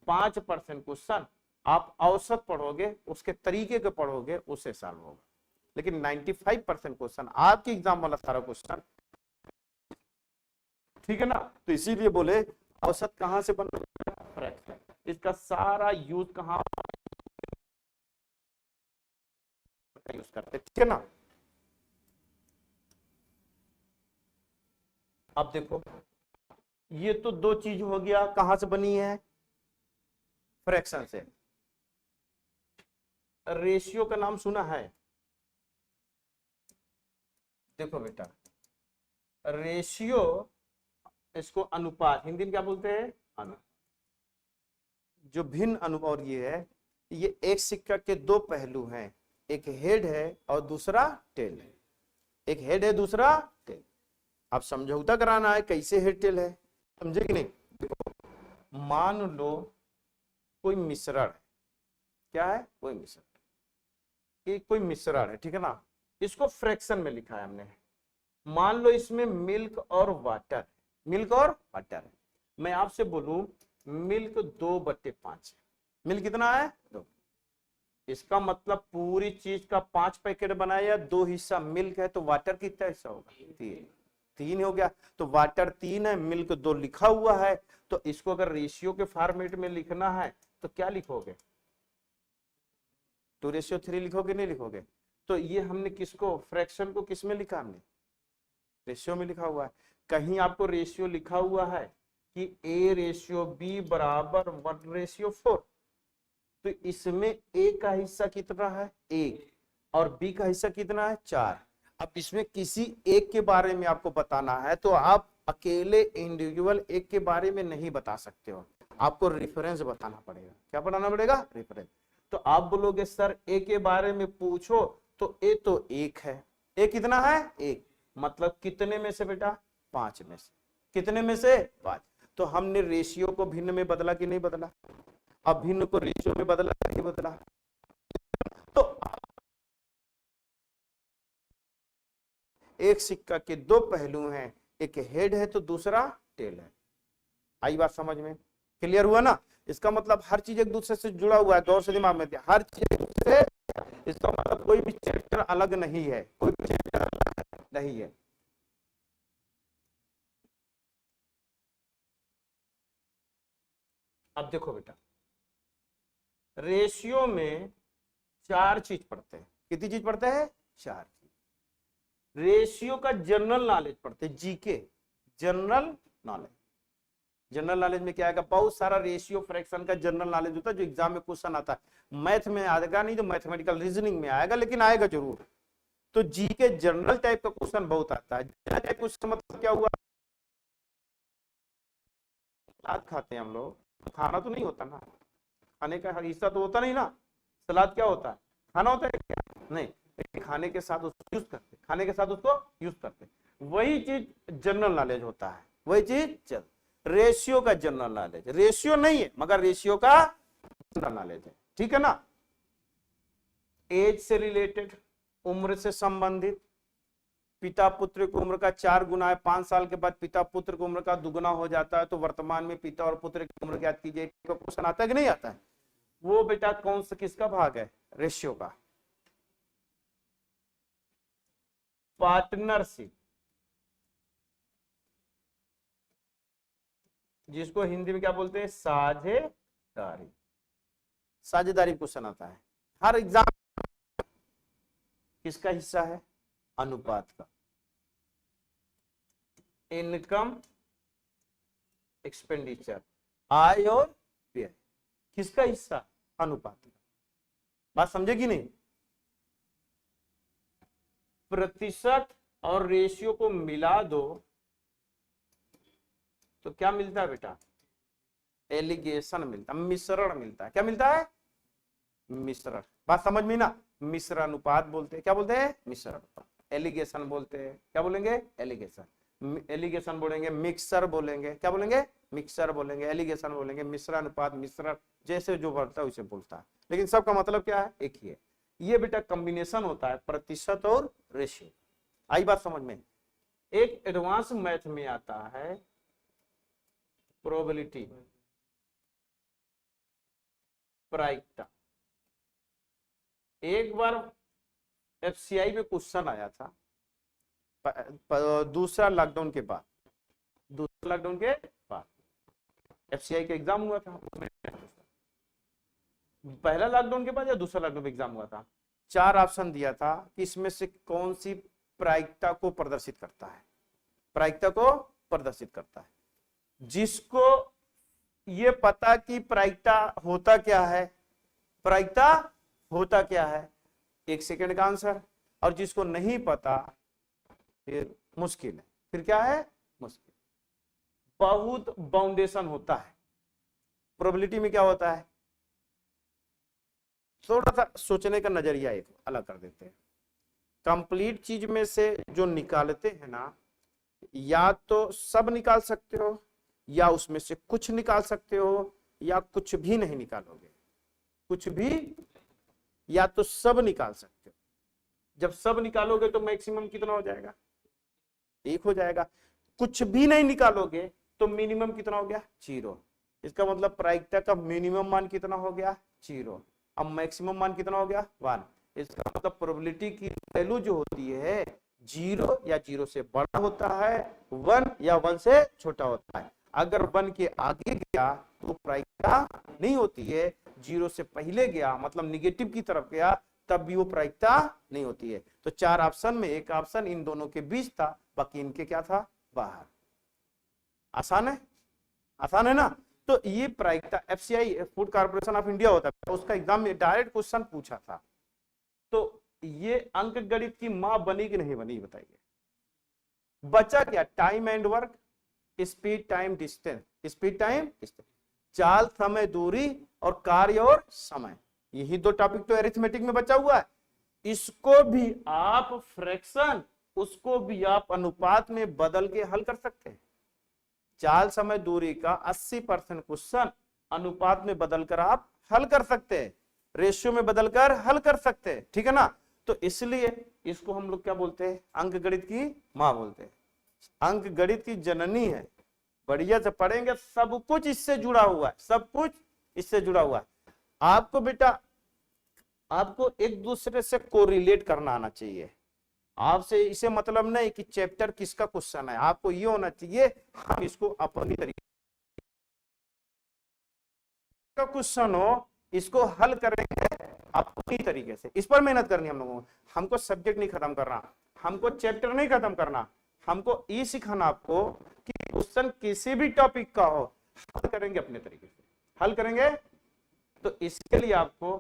5% क्वेश्चन आप औसत पढ़ोगे, उसके तरीके के पढ़ोगे, उससे सॉल्व होगा। लेकिन 95% क्वेश्चन आपके एग्जाम वाला सारा क्वेश्चन, ठीक है ना। तो इसीलिए बोले औसत कहां से बन, फ्रैक्शन। इसका सारा यूज कहां यूज करते, ठीक है ना। अब देखो, ये तो दो चीज हो गया, कहां से बनी है? फ्रैक्शन से। रेशियो का नाम सुना है? देखो बेटा, रेशियो, इसको अनुपात हिंदी में क्या बोलते हैं? अनुपात। जो भिन्न अनुपात ये है, ये एक सिक्का के दो पहलू हैं, एक हेड है और दूसरा टेल है। एक हेड है, दूसरा टेल। आप समझौता कराना है कैसे हेड टेल है, समझे कि नहीं? देखो, मान लो कोई मिश्रण है। क्या है? कोई मिश्रण, ये कोई मिश्रण है, ठीक है ना। इसको फ्रैक्शन में लिखा है हमने। मान लो इसमें मिल्क और वाटर, मिल्क और वाटर है। मैं आपसे बोलूं मिल्क 2/5 है। मिल्क कितना है? 2। इसका मतलब पूरी चीज का 5 पैकेट बनाया, 2 हिस्सा मिल्क है, तो वाटर कितना हिस्सा होगा? 3 हो गया। तो वाटर 3 है, मिल्क 2 लिखा हुआ है। तो इसको अगर रेशियो के फॉर्मेट में लिखना है तो क्या लिखोगे? 2:3 लिखोगे, नहीं लिखोगे? तो ये हमने किसको, फ्रैक्शन को किस में लिखा? हमने रेशियो में लिखा हुआ है। कहीं आपको रेशियो लिखा हुआ है कि A/B बराबर 1/4, तो इसमें A का हिस्सा कितना है? 1, और B का हिस्सा कितना है? 4। अब इसमें किसी एक के बारे में आपको बताना है, तो आप अकेले इंडिविजुअल एक के बारे में नहीं बता सकते हो, आपको रेफरेंस बताना पड़ेगा। क्या बताना पड़ेगा? रेफरेंस। तो आप बोलोगे सर ए के बारे में पूछो, तो ए तो 1 है। ए कितना है? 1। मतलब कितने में से बेटा? 5 में से। कितने में से? 5। तो हमने रेशियो को भिन्न में बदला कि नहीं बदला? अब भिन्न को रेशियो में बदला कि नहीं बदला? तो एक सिक्का के दो पहलू हैं, एक हेड है तो दूसरा टेल है। आई बात समझ में? क्लियर हुआ ना? इसका मतलब हर चीज एक दूसरे से जुड़ा हुआ है। गौर से दिमाग में, हर चीज एक दूसरे से, इसका मतलब कोई भी चैप्टर अलग नहीं है, कोई भी चैप्टर अलग नहीं है। अब देखो बेटा, रेशियो में 4 चीज पढ़ते हैं। कितनी चीज पढ़ते हैं? 4 चीज। रेशियो का जनरल नॉलेज पढ़ते हैं, GK, general knowledge. General knowledge में क्या आएगा? बहुत सारा रेशियो फ्रैक्शन का जनरल नॉलेज होता है, जो एग्जाम में क्वेश्चन आता है। मैथ में आएगा नहीं, जो मैथमेटिकल रीजनिंग में आएगा, लेकिन आएगा जरूर। तो जीके जनरल टाइप का क्वेश्चन बहुत आता है। जनरल टाइप क्वेश्चन मतलब क्या हुआ? सलाद खाते हैं हम लोग, खाना तो नहीं होता ना, खाने का हिस्सा तो होता नहीं ना। सलाद क्या होता है? खाना होता है क्या? नहीं, लेकिन खाने के साथ उसको यूज करते, खाने के साथ उसको यूज करते। वही चीज जनरल नॉलेज होता है, वही चीज चल। रेशियो का जनरल नॉलेज, रेशियो नहीं है मगर रेशियो का जनरल नॉलेज है, ठीक है ना। एज से रिलेटेड, उम्र से संबंधित, पिता पुत्र की उम्र का 4 गुना है, 5 साल के बाद पिता पुत्र की उम्र का दुगुना हो जाता है, तो वर्तमान में पिता और पुत्र की उम्र ज्ञात कीजिए। क्वेश्चन आता है कि नहीं आता है? वो बेटा कौन सा किसका भाग है? रेशियो का। पार्टनरशिप, जिसको हिंदी में क्या बोलते हैं? साझेदारी। साझेदारी क्वेश्चन आता है हर एग्जाम। किसका हिस्सा है? अनुपात का। इनकम एक्सपेंडिचर, आय और व्यय, किसका हिस्सा? अनुपात का। बात समझे कि नहीं? प्रतिशत और रेशियो को मिला दो तो क्या मिलता है बेटा? एलिगेशन मिलता, मिश्रण मिलता है। क्या मिलता है? मिश्रण। बात समझ में ना? मिश्र अनुपात बोलते हैं। क्या बोलते हैं? मिश्र अनुपात। एलिगेशन बोलते हैं। क्या बोलेंगे? एलिगेशन। एलिगेशन बोलेंगे, मिक्सर बोलेंगे। क्या बोलेंगे? मिक्सर बोलेंगे, एलिगेशन बोलेंगे, मिश्र अनुपात, मिश्रण, जैसे जो बढ़ता है उसे बोलता है, लेकिन सबका मतलब क्या है? एक ही है। ये बेटा कॉम्बिनेशन होता है प्रतिशत और रेशियो। आई बात समझ में? एक एडवांस मैथ में आता है प्रोबेबिलिटी, प्रायिकता। एक बार एफसीआई में क्वेश्चन आया था दूसरा लॉकडाउन के बाद। दूसरा लॉकडाउन के बाद एफसीआई का एग्जाम हुआ था। पहला लॉकडाउन के बाद या दूसरा लॉकडाउन में एग्जाम हुआ था। 4 ऑप्शन दिया था कि इसमें से कौन सी प्रायिकता को प्रदर्शित करता है? प्रायिकता को प्रदर्शित करता है। जिसको ये पता कि प्रायिकता होता क्या है, प्रायिकता होता क्या है, 1 सेकंड का आंसर। और जिसको नहीं पता फिर मुश्किल है। फिर क्या है? मुश्किल। बहुत बाउंडेशन होता है प्रोबेबिलिटी में। क्या होता है? थोड़ा सा सोचने का नजरिया एक अलग कर देते हैं। कंप्लीट चीज में से जो निकालते हैं ना, या तो सब निकाल सकते हो, या उसमें से कुछ निकाल सकते हो, या कुछ भी नहीं निकालोगे। कुछ भी, या तो सब निकाल सकते हो। जब सब निकालोगे तो मैक्सिमम कितना हो जाएगा? 1 हो जाएगा। कुछ भी नहीं निकालोगे तो मिनिमम कितना हो गया? 0। इसका मतलब प्रायिकता का मिनिमम मान कितना हो गया? 0। अब मैक्सिमम मान कितना हो गया? 1। इसका मतलब प्रोबेबिलिटी की वैल्यू जो होती है 0 या 0 से बड़ा होता है, 1 या 1 से छोटा होता है। अगर 1 के आगे गया तो प्रायिकता नहीं होती है, 0 से पहले गया मतलब निगेटिव की तरफ गया तब भी वो प्रायिकता नहीं होती है। तो 4 ऑप्शन में एक ऑप्शन इन दोनों के बीच था, बाकी इनके क्या था? बाहर। आसान है? आसान है ना? तो ये प्रायिकता FCI, food corporation of India होता है, उसका एग्जाम में डायरेक्ट क्वेश्चन पूछा था। तो ये अंक गणित की मां बनी कि नहीं बनी बताइए? बचा क्या? Time and work, speed time distance, speed time distance, चाल समय दूरी, और कार्य और समय। यही 2 टॉपिक तो अरिथमेटिक में बचा हुआ है। इसको भी आप फ्रैक्शन, उसको भी आप अनुपात में बदल के हल कर सकते हैं। चाल समय दूरी का 80% क्वेश्चन अनुपात में बदलकर आप हल कर सकते हैं, रेशियो में बदलकर हल कर सकते हैं। ठीक है ना? तो इसलिए इसको हम लोग क्या बोलते हैं? अंक गणित की मां बोलते हैं। अंक गणित की जननी है। बढ़िया से पढ़ेंगे, सब कुछ इससे जुड़ा हुआ है, सब कुछ इससे जुड़ा हुआ है। आपको बेटा, आपको एक दूसरे से कोरिलेट करना आना चाहिए। आपसे इसे मतलब नहीं कि चैप्टर किसका क्वेश्चन है, आपको ये होना चाहिए हम इसको अपनी तरीके का क्वेश्चन हो, इसको हल करेंगे अपनी तरीके से। इस पर मेहनत करनी हम लोगों को। हमको सब्जेक्ट नहीं खत्म करना, हमको चैप्टर नहीं खत्म करना, हमको ये सिखाना आपको कि क्वेश्चन किसी भी टॉपिक का हो हल करेंगे अपने तरीके से, हल करेंगे। तो इसके लिए आपको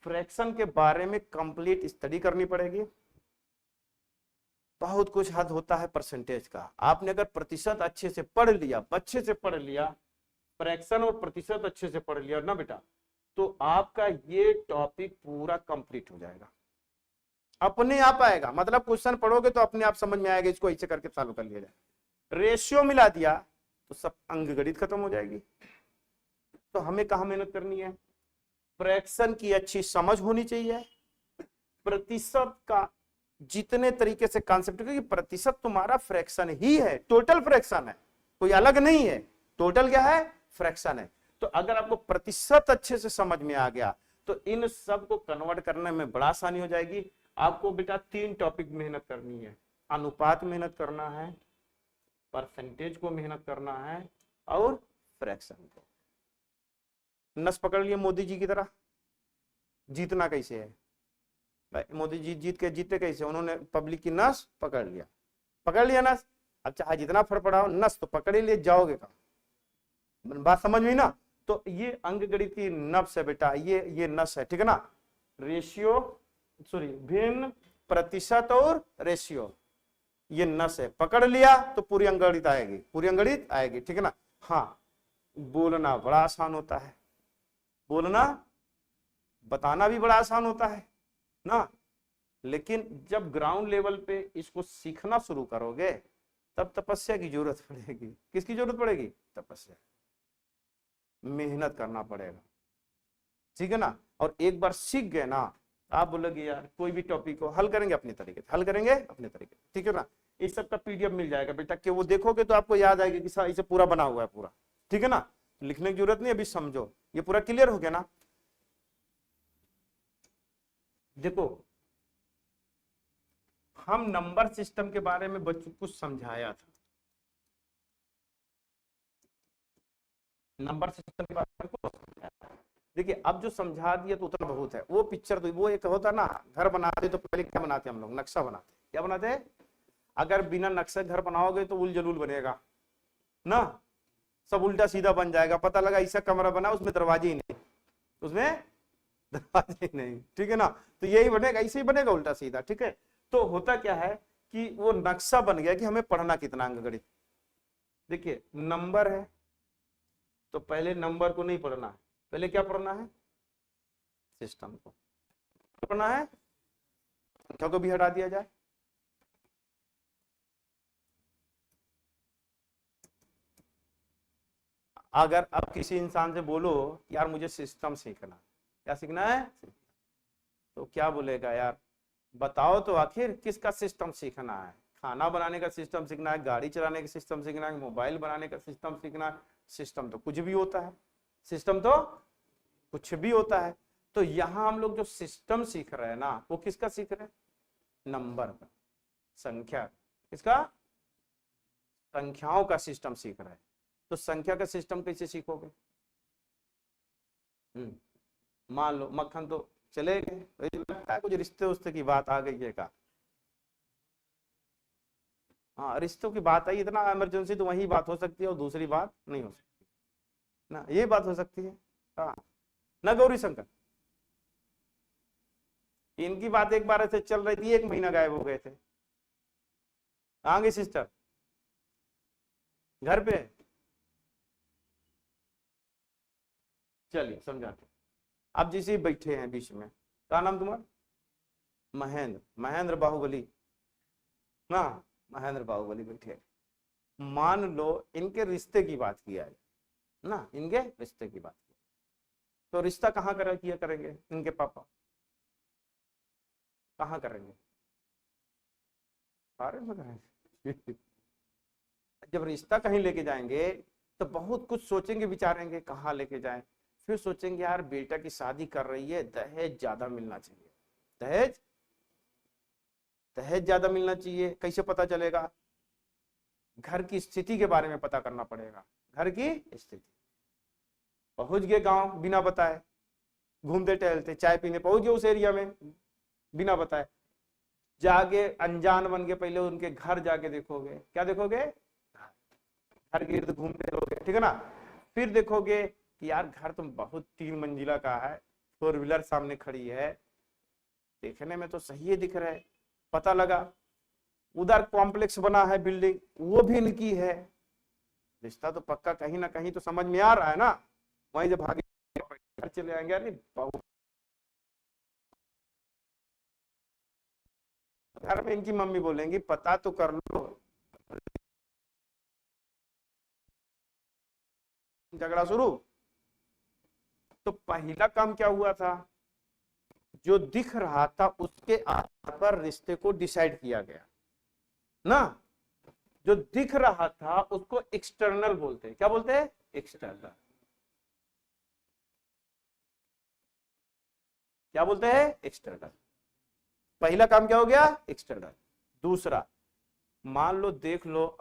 फ्रैक्शन के बारे में कंप्लीट स्टडी करनी पड़ेगी। बहुत कुछ हद होता है परसेंटेज का। आपने अगर प्रतिशत अच्छे से पढ़ लिया, अच्छे से पढ़ लिया, फ्रैक्शन और प्रतिशत अच्छे से पढ़ लिया ना बेटा, तो आपका ये टॉपिक पूरा कंप्लीट हो जाएगा। अपने आप आएगा, मतलब क्वेश्चन पढ़ोगे तो अपने आप समझ में आएगा, इसको ऐसे करके चालू कर लिया जाए। रेशियो मिला दिया तो सब अंक गणित खत्म हो जाएगी। तो हमें कहां मेहनत करनी है? फ्रैक्शन की अच्छी समझ होनी चाहिए, प्रतिशत का जितने तरीके से कॉन्सेप्ट, क्योंकि प्रतिशत तुम्हारा फ्रैक्शन ही है, टोटल फ्रैक्शन है, कोई अलग नहीं है। टोटल क्या है? फ्रैक्शन है। तो अगर आपको प्रतिशत अच्छे से समझ में आ गया तो इन सब को कन्वर्ट करने में बड़ा आसानी हो जाएगी। आपको बेटा 3 टॉपिक मेहनत करनी है। अनुपात मेहनत करना है, परसेंटेज को मेहनत करना है, और फ्रैक्शन को। नस पकड़ लिए मोदी जी की तरह। जीतना कैसे है भाई? मोदी जी जीते कैसे? उन्होंने पब्लिक की नस पकड़ लिया नस। अब चाहे जितना फड़फड़ाओ, नस तो पकड़ ही लिए, जाओगे कहां? बात समझ में ना? तो ये अंकगणित की नब्स है बेटा, ये नस है, ठीक है ना? रेशियो, सॉरी, भिन्न, प्रतिशत और रेशियो, ये नस है। पकड़ लिया तो पूरी अंकगणित आएगी, ठीक है ना? हाँ, बोलना बड़ा आसान होता है, बोलना बताना भी बड़ा आसान होता है ना, लेकिन जब ग्राउंड लेवल पे इसको सीखना शुरू करोगे तब तपस्या की जरूरत पड़ेगी। किसकी जरूरत पड़ेगी? तपस्या, मेहनत करना पड़ेगा, ठीक है ना? और एक बार सीख गए ना, आप बोलोगे यार कोई भी टॉपिक को हल करेंगे अपने तरीके से, ठीक है ना? इस सब का पीडीएफ मिल जाएगा बेटा, कि वो देखोगे तो आपको याद आएगा कि इसे पूरा बना हुआ है पूरा, ठीक है ना? लिखने की जरूरत नहीं, अभी समझो। ये पूरा क्लियर हो गया ना? देखो, हम नंबर सिस्टम के बारे में बच्चों को समझाया था, नंबर सिस्टम के बारे में। देखिए, अब जो समझा दिया तो उतना बहुत है। वो पिक्चर तो वो एक होता ना, घर बनाते तो पहले क्या बनाते हम लोग? नक्शा बनाते। क्या बनाते? अगर बिना नक्शे घर बनाओगे तो उल जलूल बनेगा ना, सब उल्टा सीधा बन जाएगा। पता लगा ऐसा कमरा बना, उसमें दरवाजे ही नहीं, ठीक है ना? तो यही बनेगा, ऐसे ही बनेगा उल्टा सीधा, ठीक है? तो होता क्या है कि वो नक्शा बन गया कि हमें पढ़ना कितना अंकगणित। देखिए, नंबर है तो पहले नंबर को नहीं पढ़ना है, पहले क्या पढ़ना है? सिस्टम को पढ़ना है। संख्या को भी हटा दिया जाए, अगर अब किसी इंसान से बोलो यार मुझे सिस्टम सीखना, क्या सीखना है? तो क्या बोलेगा यार? बताओ तो आखिर किसका सिस्टम सीखना है? खाना बनाने का सिस्टम सीखना है, गाड़ी चलाने का सिस्टम सीखना है, मोबाइल बनाने का सिस्टम सीखना है? सिस्टम तो कुछ भी होता है, सिस्टम तो कुछ भी होता है। तो यहां हम लोग जो सिस्टम सीख रहे हैं ना, वो किसका सीख रहे हैं? नंबर का, संख्या, किसका? संख्याओं का सिस्टम सीख रहे हैं। तो संख्या का सिस्टम कैसे सीखोगे? मान लो मक्खन तो चले गए, लगता है कुछ रिश्ते उस्ते की बात आ गई है का? हाँ, रिश्तों की बात आई, इतना इमरजेंसी तो वही बात हो सकती है और दूसरी बात नहीं हो सकती ना, ये बात हो सकती है। हाँ ना, गौरी शंकर, इनकी बात एक बार ऐसे चल रही थी, 1 महीना गायब हो गए थे। आगे सिस्टर घर पे, चलिए समझाते। अब जैसे बैठे हैं बीच में, क्या नाम तुम्हारा? महेंद्र बाहुबली ना, महेंद्र बाहुबली बैठे। मान लो इनके रिश्ते की बात किया है ना, इनके रिश्ते की बात की, तो रिश्ता कहाँ किया करेंगे? इनके पापा कहाँ करेंगे? सारे में करेंगे। जब रिश्ता कहीं लेके जाएंगे तो बहुत कुछ सोचेंगे, विचारेंगे कहाँ लेके जाएं। फिर सोचेंगे यार बेटा की शादी कर रही है, दहेज ज्यादा मिलना चाहिए, दहेज दहेज ज्यादा मिलना चाहिए। कैसे पता चलेगा? घर की स्थिति के बारे में पता करना पड़ेगा, घर की स्थिति। पहुंच गए गांव बिना बताए, घूमते टहलते चाय पीने पहुंच गए उस एरिया में बिना बताए, जाके अनजान बन के पहले उनके घर जाके देखोगे। क्या देखोगे? घर के इर्द घूमते रहोगे, ठीक है ना? फिर देखोगे कि यार घर तो बहुत 3 मंजिला का है, 4 व्हीलर सामने खड़ी है, देखने में तो सही है, दिख रहा है। पता लगा उधर कॉम्प्लेक्स बना है, बिल्डिंग वो भी इनकी है। रिश्ता तो पक्का कहीं ना कहीं तो समझ में आ रहा है ना। वहीं जब भागे घर चले आएंगे, यार घर में इनकी मम्मी बोलेंगी पता तो कर लो, झगड़ा शुरू। तो पहला काम क्या हुआ था? जो दिख रहा था उसके आधार पर रिश्ते को डिसाइड किया गया ना। जो दिख रहा था उसको एक्सटर्नल बोलते हैं। क्या बोलते हैं? एक्सटर्नल। क्या बोलते हैं? एक्सटर्नल। पहला काम क्या हो गया? एक्सटर्नल। दूसरा, मान लो, देख लो,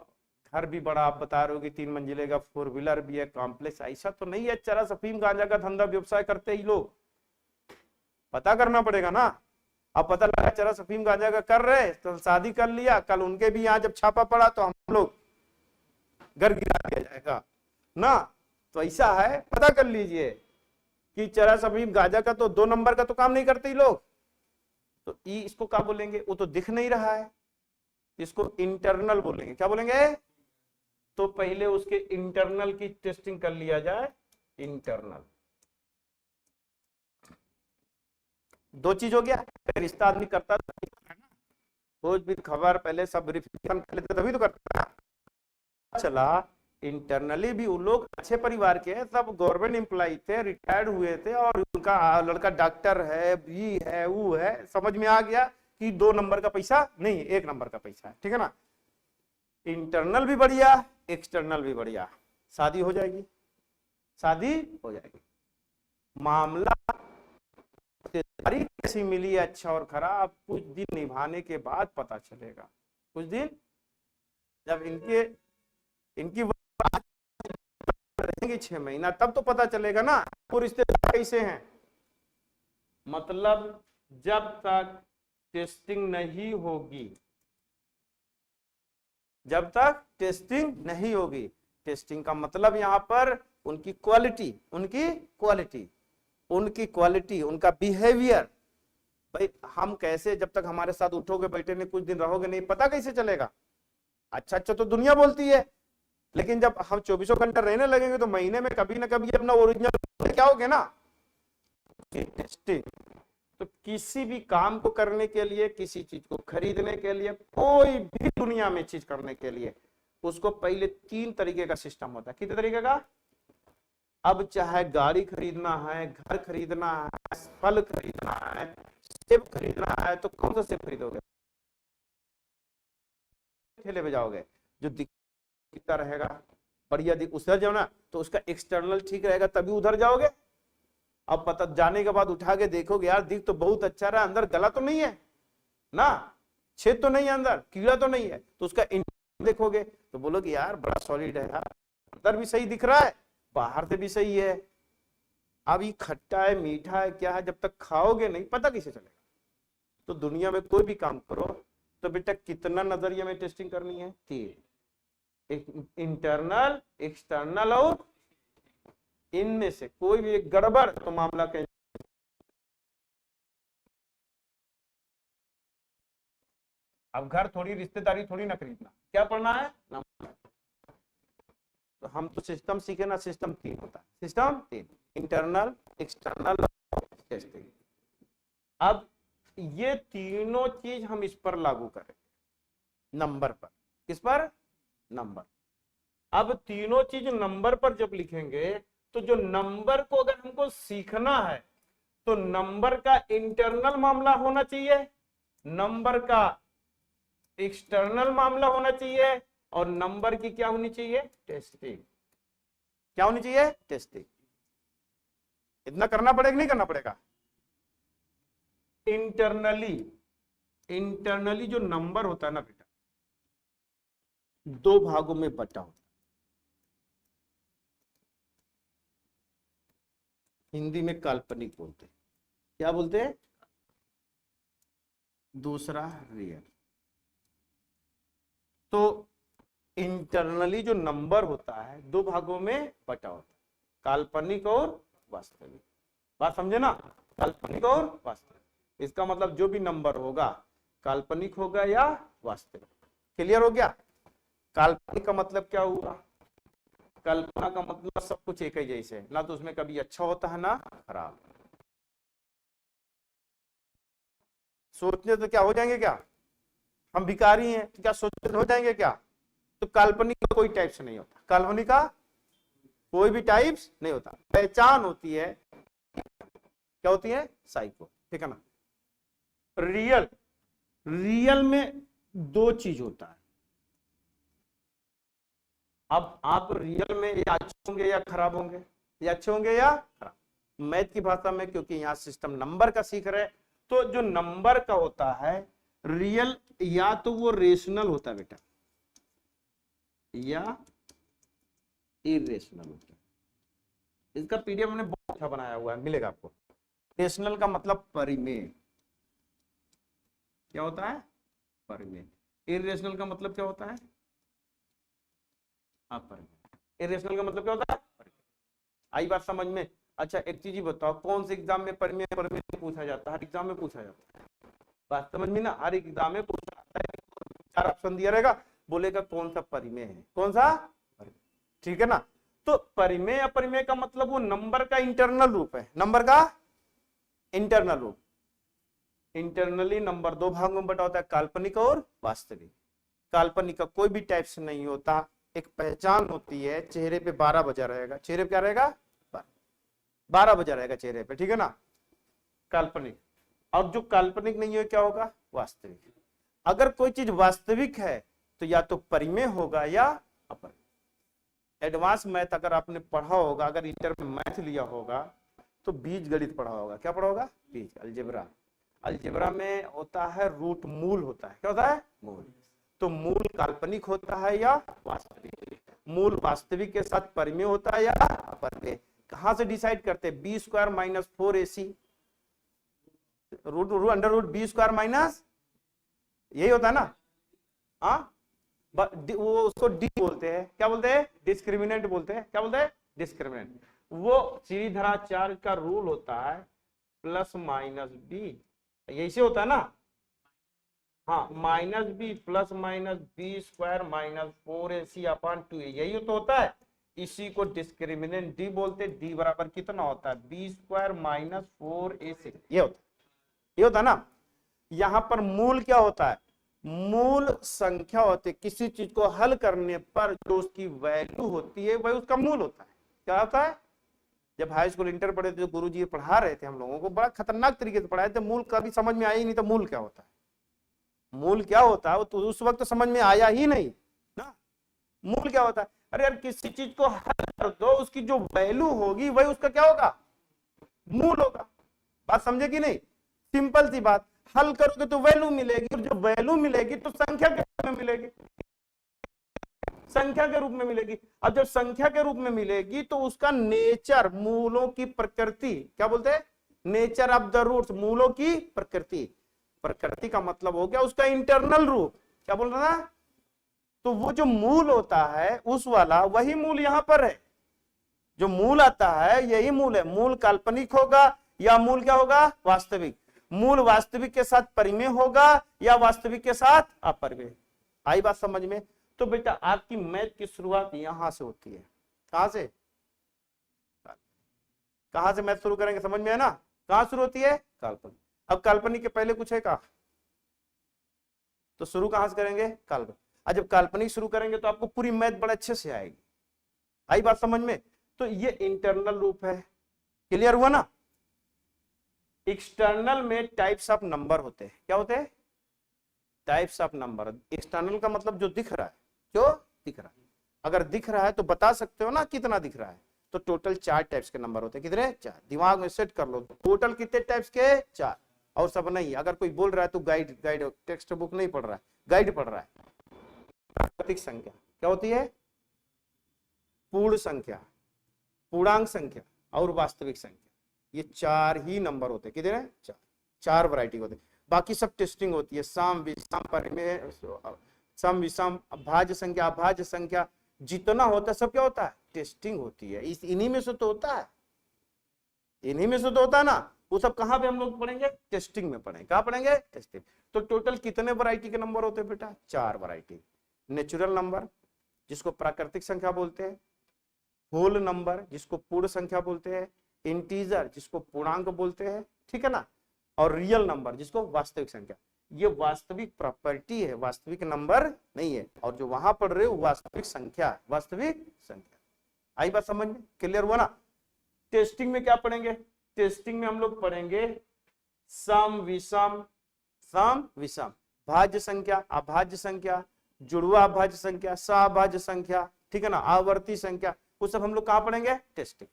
घर भी बड़ा आप बता रहे हो कि 3 मंजिले का, 4 व्हीलर भी है, कॉम्प्लेक्स। ऐसा तो नहीं है चरस अफीम गांजा का धंधा व्यवसाय करते ही लोग? पता करना पड़ेगा ना। अब पता लगा चरस अफीम गांजा का कर रहे, तो शादी कर लिया, कल उनके भी यहाँ जब छापा पड़ा तो हम लोग घर गिरा दिया जाएगा ना। तो ऐसा है, पता कर लीजिए कि चरस अफीम गांजा का तो 2 नंबर का तो काम नहीं करते ही लोग। तो इसको क्या बोलेंगे? वो तो दिख नहीं रहा है, इसको इंटरनल बोलेंगे। क्या बोलेंगे? तो पहले उसके इंटरनल की टेस्टिंग कर लिया जाए। इंटरनल। 2 चीज हो गया। रिश्ता आदमी करता है ना, खोज भी खबर पहले सब वेरिफिकेशन कर लेते तभी तो करता है। चला इंटरनली भी वो लोग अच्छे परिवार के हैं, सब गवर्नमेंट एम्प्लॉय थे, रिटायर्ड हुए थे, और उनका लड़का डॉक्टर है, ये है, वो है। समझ में आ गया कि 2 नंबर का पैसा नहीं, 1 नंबर का पैसा है। ठीक है ना। इंटरनल भी बढ़िया, एक्सटर्नल भी बढ़िया, शादी हो जाएगी। शादी हो जाएगी। मामला तारीख कैसी मिली, अच्छा और खराब, कुछ दिन निभाने के बाद पता चलेगा। कुछ दिन जब इनकी रहेंगे 6 महीना, तब तो पता चलेगा ना वो रिश्तेदार कैसे हैं। मतलब जब तक टेस्टिंग नहीं होगी, जब तक टेस्टिंग नहीं होगी, टेस्टिंग का मतलब यहां पर उनकी क्वालिटी, उनका बिहेवियर। भाई हम कैसे, जब तक हमारे साथ उठोगे बैठे कुछ दिन रहोगे नहीं, पता कैसे चलेगा? अच्छा तो दुनिया बोलती है, लेकिन जब हम 24 घंटा रहने लगेंगे तो महीने में कभी ना कभी अपना ओरिजिनल क्या होगे ना। टेस्टिंग। तो किसी भी काम को करने के लिए, किसी चीज को खरीदने के लिए, कोई भी दुनिया में चीज करने के लिए, उसको पहले 3 तरीके का सिस्टम होता है। कितने तरीके का? अब चाहे गाड़ी खरीदना है, घर खरीदना है, फल खरीदना है, सेब खरीदना है, तो कौन सा सेब खरीदोगे? ठेले पे जाओगे, जो दिखता रहेगा बढ़िया उधर जाओ ना, तो उसका एक्सटर्नल ठीक रहेगा तभी उधर जाओगे। अब पता जाने के बाद उठा के देखोगे, यार दिख तो बहुत अच्छा रहा, अंदर गला तो नहीं है ना, छेद तो नहीं है, अंदर कीड़ा तो नहीं है, तो उसका देखोगे तो बोलोगे यार बड़ा सॉलिड है यार, अंदर भी सही दिख रहा है, बाहर से भी सही है। अब ये खट्टा है, मीठा है, क्या है, जब तक खाओगे नहीं पता कैसे चलेगा। तो दुनिया में कोई भी काम करो तो बेटा कितना नजरिया में टेस्टिंग करनी है? 3, इंटरनल, एक्सटर्नल और इनमें से कोई भी एक गड़बड़ तो मामला कहीं। अब घर थोड़ी, रिश्तेदारी थोड़ी ना खरीदना, क्या पढ़ना है ना। तो हम तो सिस्टम सीखे ना, सिस्टम 3 होता है। System 3, internal, external, testing. अब ये तीनों चीज हम इस पर लागू करें, नंबर पर। किस पर? नंबर। अब तीनों चीज नंबर पर जब लिखेंगे तो जो नंबर को अगर हमको सीखना है तो नंबर का इंटरनल मामला होना चाहिए, नंबर का एक्सटर्नल मामला होना चाहिए, और नंबर की क्या होनी चाहिए? टेस्टिंग। क्या होनी चाहिए? टेस्टिंग। इतना करना पड़ेगा नहीं करना पड़ेगा? इंटरनली जो नंबर होता है ना बेटा, 2 भागों में बटा होता है। हिंदी में काल्पनिक बोलते हैं। क्या बोलते हैं? दूसरा रियल। तो इंटरनली जो नंबर होता है 2 भागों में बटा होता है, काल्पनिक और वास्तविक। बात समझे ना? काल्पनिक और वास्तविक। इसका मतलब जो भी नंबर होगा काल्पनिक होगा या वास्तविक। क्लियर हो गया? काल्पनिक का मतलब क्या हुआ? कल्पना का मतलब सब कुछ एक ही जैसे, ना तो उसमें कभी अच्छा होता है ना खराब। सोचने तो क्या हो जाएंगे क्या? हम भिखारी हैं तो क्या सोचने हो जाएंगे क्या? तो काल्पनिक का कोई टाइप से नहीं होता, काल्पनिक का कोई भी टाइप्स नहीं होता। पहचान होती है, क्या होती है? साइको। ठीक है ना। रियल, रियल में दो चीज होता है। अब आप रियल में या अच्छे होंगे या खराब होंगे, या अच्छे होंगे या खराब। मैथ की भाषा में, क्योंकि यहाँ सिस्टम नंबर का सीख रहे हैं, तो जो नंबर का होता है रियल, या तो वो रेशनल होता है बेटा, या इरेशनल होता है। इसका पीडीएफ हमने बहुत अच्छा बनाया हुआ है, मिलेगा आपको। रेशनल का मतलब परिमेय, क्या होता है, परिमेय। इरेशनल का मतलब क्या होता है, अपरिमेय। इरेशनल का मतलब क्या होता है, परिमेय। आई बात समझ में। अच्छा एक चीज ही बताओ, कौन से एग्जाम में परिमेय परिमेय पूछा जाता है? हर एग्जाम में पूछा जाता है, बात समझ में ना, हर एग्जाम में पूछा जाता है। 4 ऑप्शन दिया रहेगा, बोलेगा कौन सा परिमेय है, कौन सा परिमेय, ठीक है ना। तो परिमेय अपरिमेय का मतलब वो नंबर का इंटरनल रूप है, नंबर का इंटरनल रूप। इंटरनली नंबर दो भागों में बटा होता है, काल्पनिक और वास्तविक। काल्पनिक का कोई भी टाइप से नहीं होता, एक पहचान होती है, चेहरे पे 12 बजा रहेगा, चेहरे पे क्या रहेगा, 12 बजा रहेगा चेहरे पे, ठीक है ना, काल्पनिक। और जो काल्पनिक नहीं है क्या होगा, वास्तविक। अगर कोई चीज वास्तविक है तो या तो परिमेय होगा या अपरिमेय। एडवांस मैथ अगर आपने पढ़ा होगा, अगर इंटर में मैथ लिया होगा तो बीज गणित पढ़ा होगा। क्या पढ़ा होगा, बीज अलजेब्रा। अलजेब्रा में होता है रूट, मूल होता है, क्या होता है, मूल। तो मूल काल्पनिक होता है या वास्तविक, मूल वास्तविक के साथ परिमेय होता है या अपरिमेय। कहां से डिसाइड करते हैं, B square minus 4ac root under root B square minus, यही होता है ना। हाँ वो उसको डी बोलते हैं, क्या बोलते हैं, डिस्क्रिमिनेंट बोलते हैं, क्या बोलते हैं, डिस्क्रिमिनेंट। वो सीधराचार्य का रूल होता है प्लस माइनस बी, यही से होता है ना। हाँ minus B plus minus B square minus 4ac upon 2a, यही तो होता है। इसी को डिस्क्रिमिनेंट डी बोलते। डी बराबर कितना होता है, बी स्क्वायर माइनस 4ac, ये होता है ना। यहां पर मूल क्या होता है, मूल संख्या होती है। किसी चीज को हल करने पर जो उसकी वैल्यू होती है वही उसका मूल होता है। क्या होता है, जब हाई स्कूल इंटर पढ़े थे, गुरु जी पढ़ा रहे थे हम लोगों को, बड़ा खतरनाक तरीके से पढ़ाए थे। मूल कभी समझ में आया ही नहीं था, मूल क्या होता है, मूल क्या होता है वो तो उस वक्त तो समझ में आया ही नहीं ना। मूल क्या होता है, अरे यार किसी चीज को हल कर दो, उसकी जो वैल्यू होगी वही उसका क्या होगा, मूल होगा। बात समझे कि नहीं, सिंपल सी बात। हल करोगे तो वैल्यू मिलेगी, और जो वैल्यू मिलेगी तो संख्या के रूप में मिलेगी, संख्या के रूप में मिलेगी। अब जब संख्या के रूप में मिलेगी तो उसका नेचर, मूलों की प्रकृति, क्या बोलते हैं, नेचर ऑफ द रूट्स, मूलों की प्रकृति। प्रकृति का मतलब हो गया उसका इंटरनल रूप, क्या बोल रहा था। तो वो जो मूल होता है उस वाला, वही मूल यहां पर है। जो मूल आता है यही मूल है। मूल काल्पनिक होगा या मूल क्या होगा, वास्तविक। मूल वास्तविक के साथ परिमेय होगा या वास्तविक के साथ अपरिमेय। आई बात समझ में। तो बेटा आपकी मैथ की शुरुआत यहां से होती है। कहां से, कहां से मैथ शुरू करेंगे, समझ में है ना। कहां शुरू होती है, काल्पनिक। अब काल्पनिक के पहले कुछ है का, तो शुरू कहां से करेंगे, काल्पनिक। और जब काल्पनिक शुरू करेंगे तो आपको पूरी मैथ बड़े अच्छे से आएगी। आई बात समझ में। तो ये इंटरनल रूप है, क्लियर हुआ ना। एक्सटर्नल में टाइप्स ऑफ नंबर होते हैं, क्या होते हैं, टाइप्स ऑफ नंबर। एक्सटर्नल का मतलब जो दिख रहा है, जो दिख रहा है। अगर दिख रहा है तो बता सकते हो ना कितना दिख रहा है। तो टोटल 4 टाइप्स के नंबर होते हैं, कितने, 4। दिमाग में सेट कर लो, टोटल कितने टाइप्स के, 4। और सब नहीं, अगर कोई बोल रहा है तो गाइड, टेक्स्ट बुक नहीं पढ़ रहा है, गाइड पढ़ रहा है। प्राकृतिक संख्या क्या होती है, पूर्ण संख्या, पूर्णांक संख्या और वास्तविक संख्या। ये 4 ही नंबर होते हैं, कितने, 4 वैरायटी होते हैं। बाकी सब टेस्टिंग होती है, सम विषम परिमेय, सम विषम, भाज्य संख्या, अभाज्य संख्या, जितना होता है सब क्या होता है, टेस्टिंग होती है। इन्हीं में से तो होता है, इन्हीं में से तो होता है ना। वो सब कहां पे हम लोग पढ़ेंगे, टेस्टिंग में पढ़ेंगे। कहां पढ़ेंगे, टेस्टिंग। तो टोटल कितने वैरायटी के नंबर होते हैं बेटा, 4 वैरायटी। नेचुरल नंबर जिसको प्राकृतिक संख्या बोलते हैं, होल नंबर जिसको पूर्ण संख्या बोलते हैं, इंटीजर जिसको पूर्णांक बोलते हैं, ठीक है ना, और रियल नंबर जिसको वास्तविक संख्या। ये वास्तविक प्रॉपर्टी है, वास्तविक नंबर नहीं है। और जो वहां पढ़ रहे हो वास्तविक संख्या, वास्तविक संख्या। आई बात समझ में, क्लियर हुआ ना। टेस्टिंग में क्या पढ़ेंगे, टेस्टिंग में हम लोग पढ़ेंगे सम विषम सम विषम, भाज्य संख्या, अभाज्य संख्या, जुड़वा अभाज्य संख्या, सभाज्य संख्या, ठीक है ना, आवर्ती संख्या, वो सब हम लोग कहाँ पढ़ेंगे? टेस्टिंग।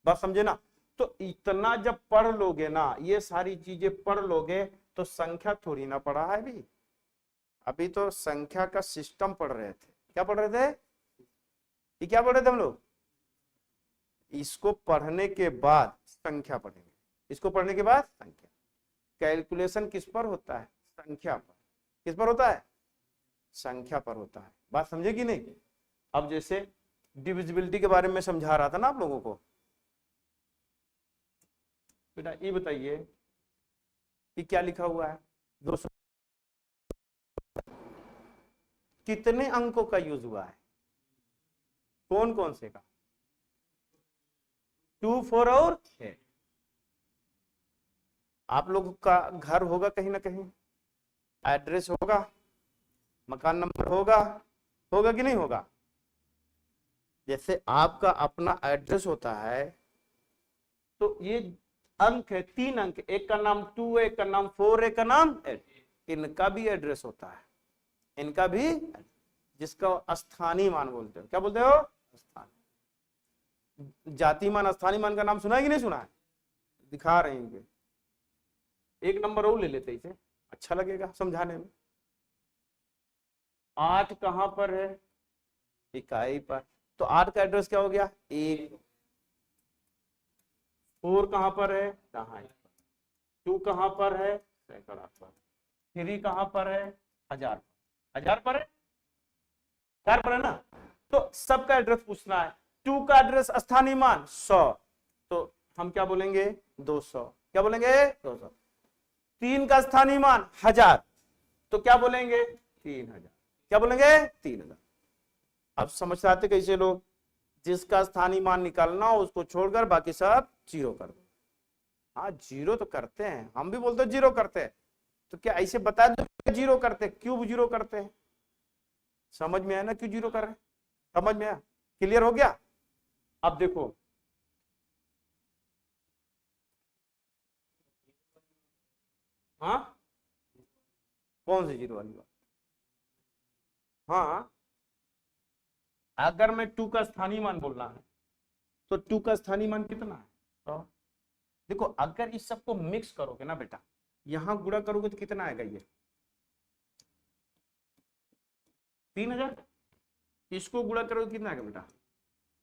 बात समझे ना? तो इतना जब पढ़ लोगे ना, ये सारी चीजें पढ़ लोगे तो संख्या थोड़ी ना पढ़ा है अभी। अभी तो संख्या का सिस्टम पढ़ रहे थे। क्या पढ़ रहे थे? ये क्या पढ़ रहे थे हम लोग? इसको पढ़ने के बाद संख्या पढ़ेंगे। इसको पढ़ने के बाद संख्या। कैलकुलेशन किस पर होता है? संख्या पर। किस पर होता है? संख्या पर होता है। बात समझे कि नहीं? अब जैसे डिविजिबिलिटी के बारे में समझा रहा था ना आप लोगों को, बेटा ये बताइए कि क्या लिखा हुआ है? 200 कितने अंकों का यूज हुआ है? कौन कौन से का? 2, 4 और 6। आप लोगों का घर होगा कहीं ना कहीं, एड्रेस होगा, मकान नंबर होगा, होगा कि नहीं होगा? जैसे आपका अपना एड्रेस होता है तो ये अंक है, 3 अंक, एक का नाम 2 है, एक का नाम 4, एक का नाम 8। इनका भी एड्रेस होता है, इनका भी, जिसका स्थानीय मान बोलते हो। क्या बोलते हो? स्थानीय। जाति मान, स्थानीय मान का नाम सुना है कि नहीं सुना है? दिखा रहे हैं। एक नंबर और ले लेते इसे, अच्छा लगेगा समझाने में। 8 कहां पर है? इकाई पर। तो 8 का एड्रेस क्या हो गया? 1। 4 कहां पर है? दहाई पर। 2 कहां पर है? सैकड़ा पर। 3 कहां पर है? 1000 पर। 1000 पर है? 1000 पर है ना? तो सबका एड्रेस पूछना है। 2 का एड्रेस स्थानीय मान 100, तो हम क्या बोलेंगे? 200। क्या बोलेंगे? 200। 3 का स्थानीय मान 1000, तो क्या बोलेंगे? 3000। क्या बोलेंगे? 3000। अब समझ आते कैसे लोग? जिसका स्थानीय मान निकालना हो उसको छोड़कर बाकी सब जीरो कर दो। हाँ जीरो तो करते हैं, हम भी बोलते हैं जीरो करते हैं। तो क्या ऐसे बता दो जीरो करते हैं? क्यों जीरो करते हैं? समझ में आया ना क्यों जीरो कर रहे हैं? समझ में आया? क्लियर हो गया? अब देखो, हाँ कौन सी जीरो वाली बात? हाँ अगर मैं 2 का स्थानीय मान बोलना है तो 2 का स्थानीय मान कितना है? तो देखो, अगर इस सबको मिक्स करोगे ना बेटा, यहां गुणा करोगे तो कितना आएगा? ये 3000। इसको गुणा करोगे कितना आएगा बेटा?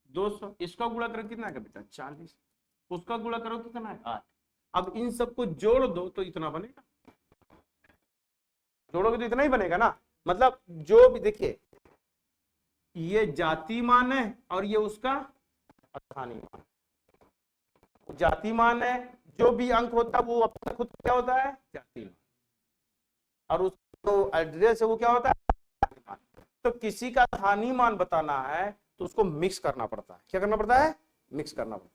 200। इसका गुणा करोगे कितना आएगा बेटा? 40। उसका गुणा करोगे कितना है? 8। अब इन सबको जोड़ दो तो इतना बनेगा। जोड़ोगे तो इतना ही बनेगा ना। मतलब जो भी, देखिए ये जाति मान है और ये उसका स्थानीय मान। जाति मान है, जो भी अंक होता है वो अपना खुद क्या होता है? जाति मान। और उसको एड्रेस है वो क्या होता है? तो किसी का स्थानीय मान बताना है तो उसको मिक्स करना पड़ता है। क्या करना पड़ता है? मिक्स करना पड़ता है।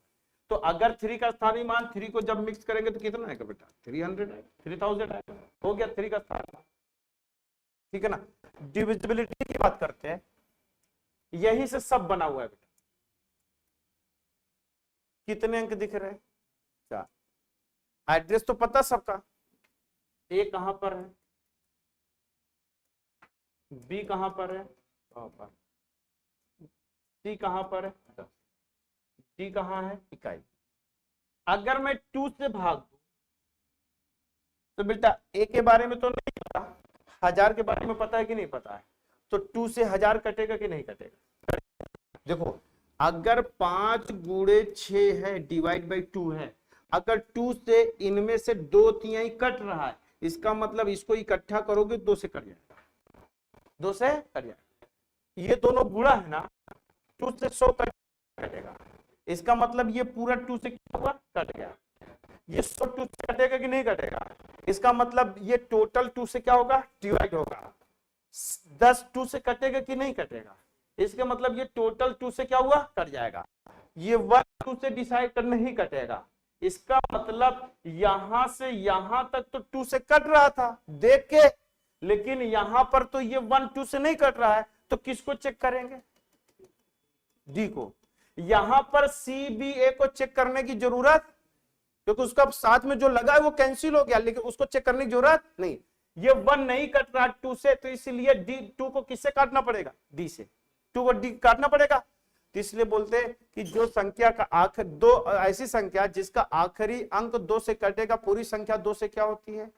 तो अगर 3 का स्थानीय मान, 3 को जब मिक्स करेंगे तो कितना आएगा बेटा? 300 आएगा, 3000 आएगा। हो गया 3 का स्थानीय मान। ठीक है ना? डिविजिबिलिटी की बात करते हैं, यही से सब बना हुआ है बेटा। कितने अंक दिख रहे हैं? 4। एड्रेस तो पता सबका। ए कहां पर है? बी कहां पर है? पर। सी कहां पर है? डी कहां है? इकाई। अगर मैं 2 से भाग दूं तो बेटा ए के बारे में तो नहीं पता, 1000 के बारे में पता है कि नहीं पता है? तो 2 से 1000 कटेगा कि नहीं कटेगा? देखो, अगर 5 गुणे 6 है डिवाइड बाई 2 है, अगर 2 से इनमें से 2/3 कट रहा है, इसका मतलब इसको इकट्ठा करोगे 2 से कट जाएगा। 2 से कट जाएगा। ये दोनों गुणा है ना, 2 से 100 कटेगा। इसका मतलब ये पूरा 2 से क्या हुआ? कट गया। ये 100 2 से कटेगा कि नहीं कटेगा? इसका मतलब ये टोटल 2 से क्या होगा? डिवाइड होगा। 10 2 से कटेगा कि नहीं कटेगा? इसके मतलब ये टोटल 2 से क्या हुआ? कट जाएगा। ये 1 2 से डिसाइड कर नहीं कटेगा। इसका मतलब यहां से यहां तक तो 2 से कट रहा था देख के, लेकिन यहां पर तो ये 1 2 से नहीं कट रहा है। तो किसको चेक करेंगे? डी को। यहां पर सी बी ए को चेक करने की जरूरत क्योंकि उसका साथ में जो लगा है वो कैंसिल हो गया, लेकिन उसको चेक करने की जरूरत नहीं। ये 1 नहीं कट रहा 2 से, तो इसलिए डी 2 को किससे काटना पड़ेगा, डी से, 2 को डी काटना पड़ेगा। तो इसलिए बोलते हैं कि जो संख्या का आखिर दो, ऐसी संख्या जिसका आखिरी अंक 2 से कटेगा, पूरी संख्या 2 से क्या होती है,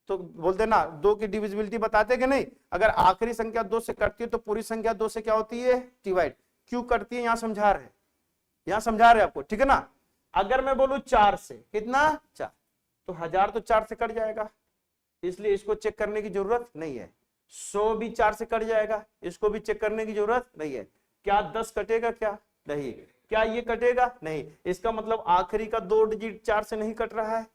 तो बोलते ना 2 की डिविजिबिलिटी बताते कि नहीं, अगर आखिरी संख्या 2 से कटती है तो पूरी संख्या 2 से क्या होती है, डिवाइड। क्यों करती है, यहां समझा रहे, यहां समझा रहे आपको, ठीक है ना। अगर मैं बोलूं 4 से, कितना 4, तो 1000 तो 4 से कट जाएगा, इसलिए इसको चेक करने की जरूरत नहीं है। 100 भी 4 से कट जाएगा, इसको भी चेक करने की जरूरत नहीं है। क्या 10 कटेगा, क्या नहीं, क्या ये कटेगा, नहीं। इसका मतलब आखिरी का 2 डिजिट 4 से नहीं कट रहा है,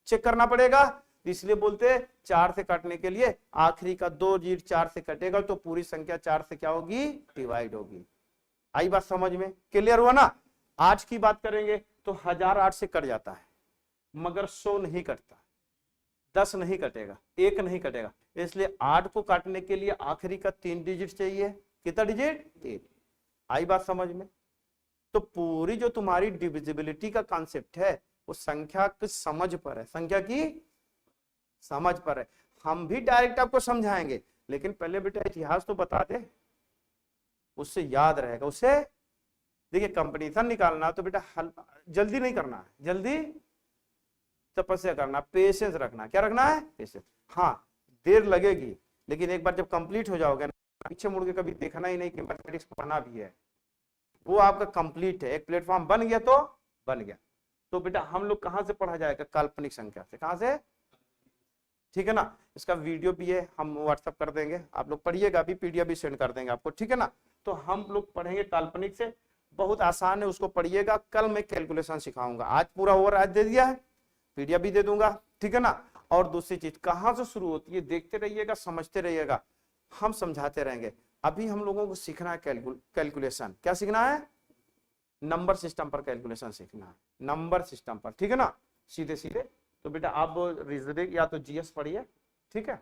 चेक करना पड़ेगा। इसलिए बोलते हैं 4 से काटने के लिए आखिरी का 2 डिजिट 4 से कटेगा तो पूरी संख्या 4 से क्या होगी, डिवाइड होगी। आई बात समझ में, क्लियर हुआ ना। आज की बात करेंगे तो 1000 8 से कट जाता है, मगर 100 नहीं कटता, 10 नहीं कटेगा, 1 नहीं कटेगा, इसलिए 8 को काटने के लिए आखिरी का 3 डिजिट चाहिए। कितना डिजिट, 3। आई बात समझ में। तो पूरी जो तुम्हारी डिविजिबिलिटी का कॉन्सेप्ट है वो संख्या की समझ पर है, संख्या की समझ पर है। हम भी डायरेक्ट आपको समझाएंगे, लेकिन पहले बेटा इतिहास तो बता दे, उससे याद रहेगा। उससे देखिए कंपटीशन निकालना तो बेटा जल्दी नहीं करना है, जल्दी तपस्या करना, पेशेंस रखना। क्या रखना है, पेशेंस। हाँ देर लगेगी, लेकिन एक बार जब कंप्लीट हो जाओगे ना, पीछे मुड़ के कभी देखना ही नहीं कि मैथमेटिक्स पढ़ना भी है, वो आपका कंप्लीट है। एक प्लेटफॉर्म बन गया तो बन गया। तो बेटा हम लोग कहां से पढ़ा जाएगा, काल्पनिक संख्या से। कहां से, ठीक है ना। इसका वीडियो भी है, हम व्हाट्सएप कर देंगे, आप लोग पढ़िएगा, अभी पीडीएफ भी सेंड कर देंगे आपको, ठीक है ना। तो हम लोग पढ़ेंगे काल्पनिक से, बहुत आसान है, उसको पढ़िएगा। कल मैं कैलकुलेशन सिखाऊंगा, आज पूरा ओवर आज दे दिया है, पीडीएफ भी दे दूंगा, ठीक है ना। और दूसरी चीज कहां से शुरू होती है देखते रहिएगा, समझते रहिएगा, हम समझाते रहेंगे। अभी हम लोगों को सीखना है कैलकुलेशन। क्या सीखना है, नंबर सिस्टम पर कैलकुलेशन सीखना है, नंबर सिस्टम पर, ठीक है ना, सीधे सीधे। तो बेटा आप रीजनिंग या तो जीएस पढ़िए, ठीक है।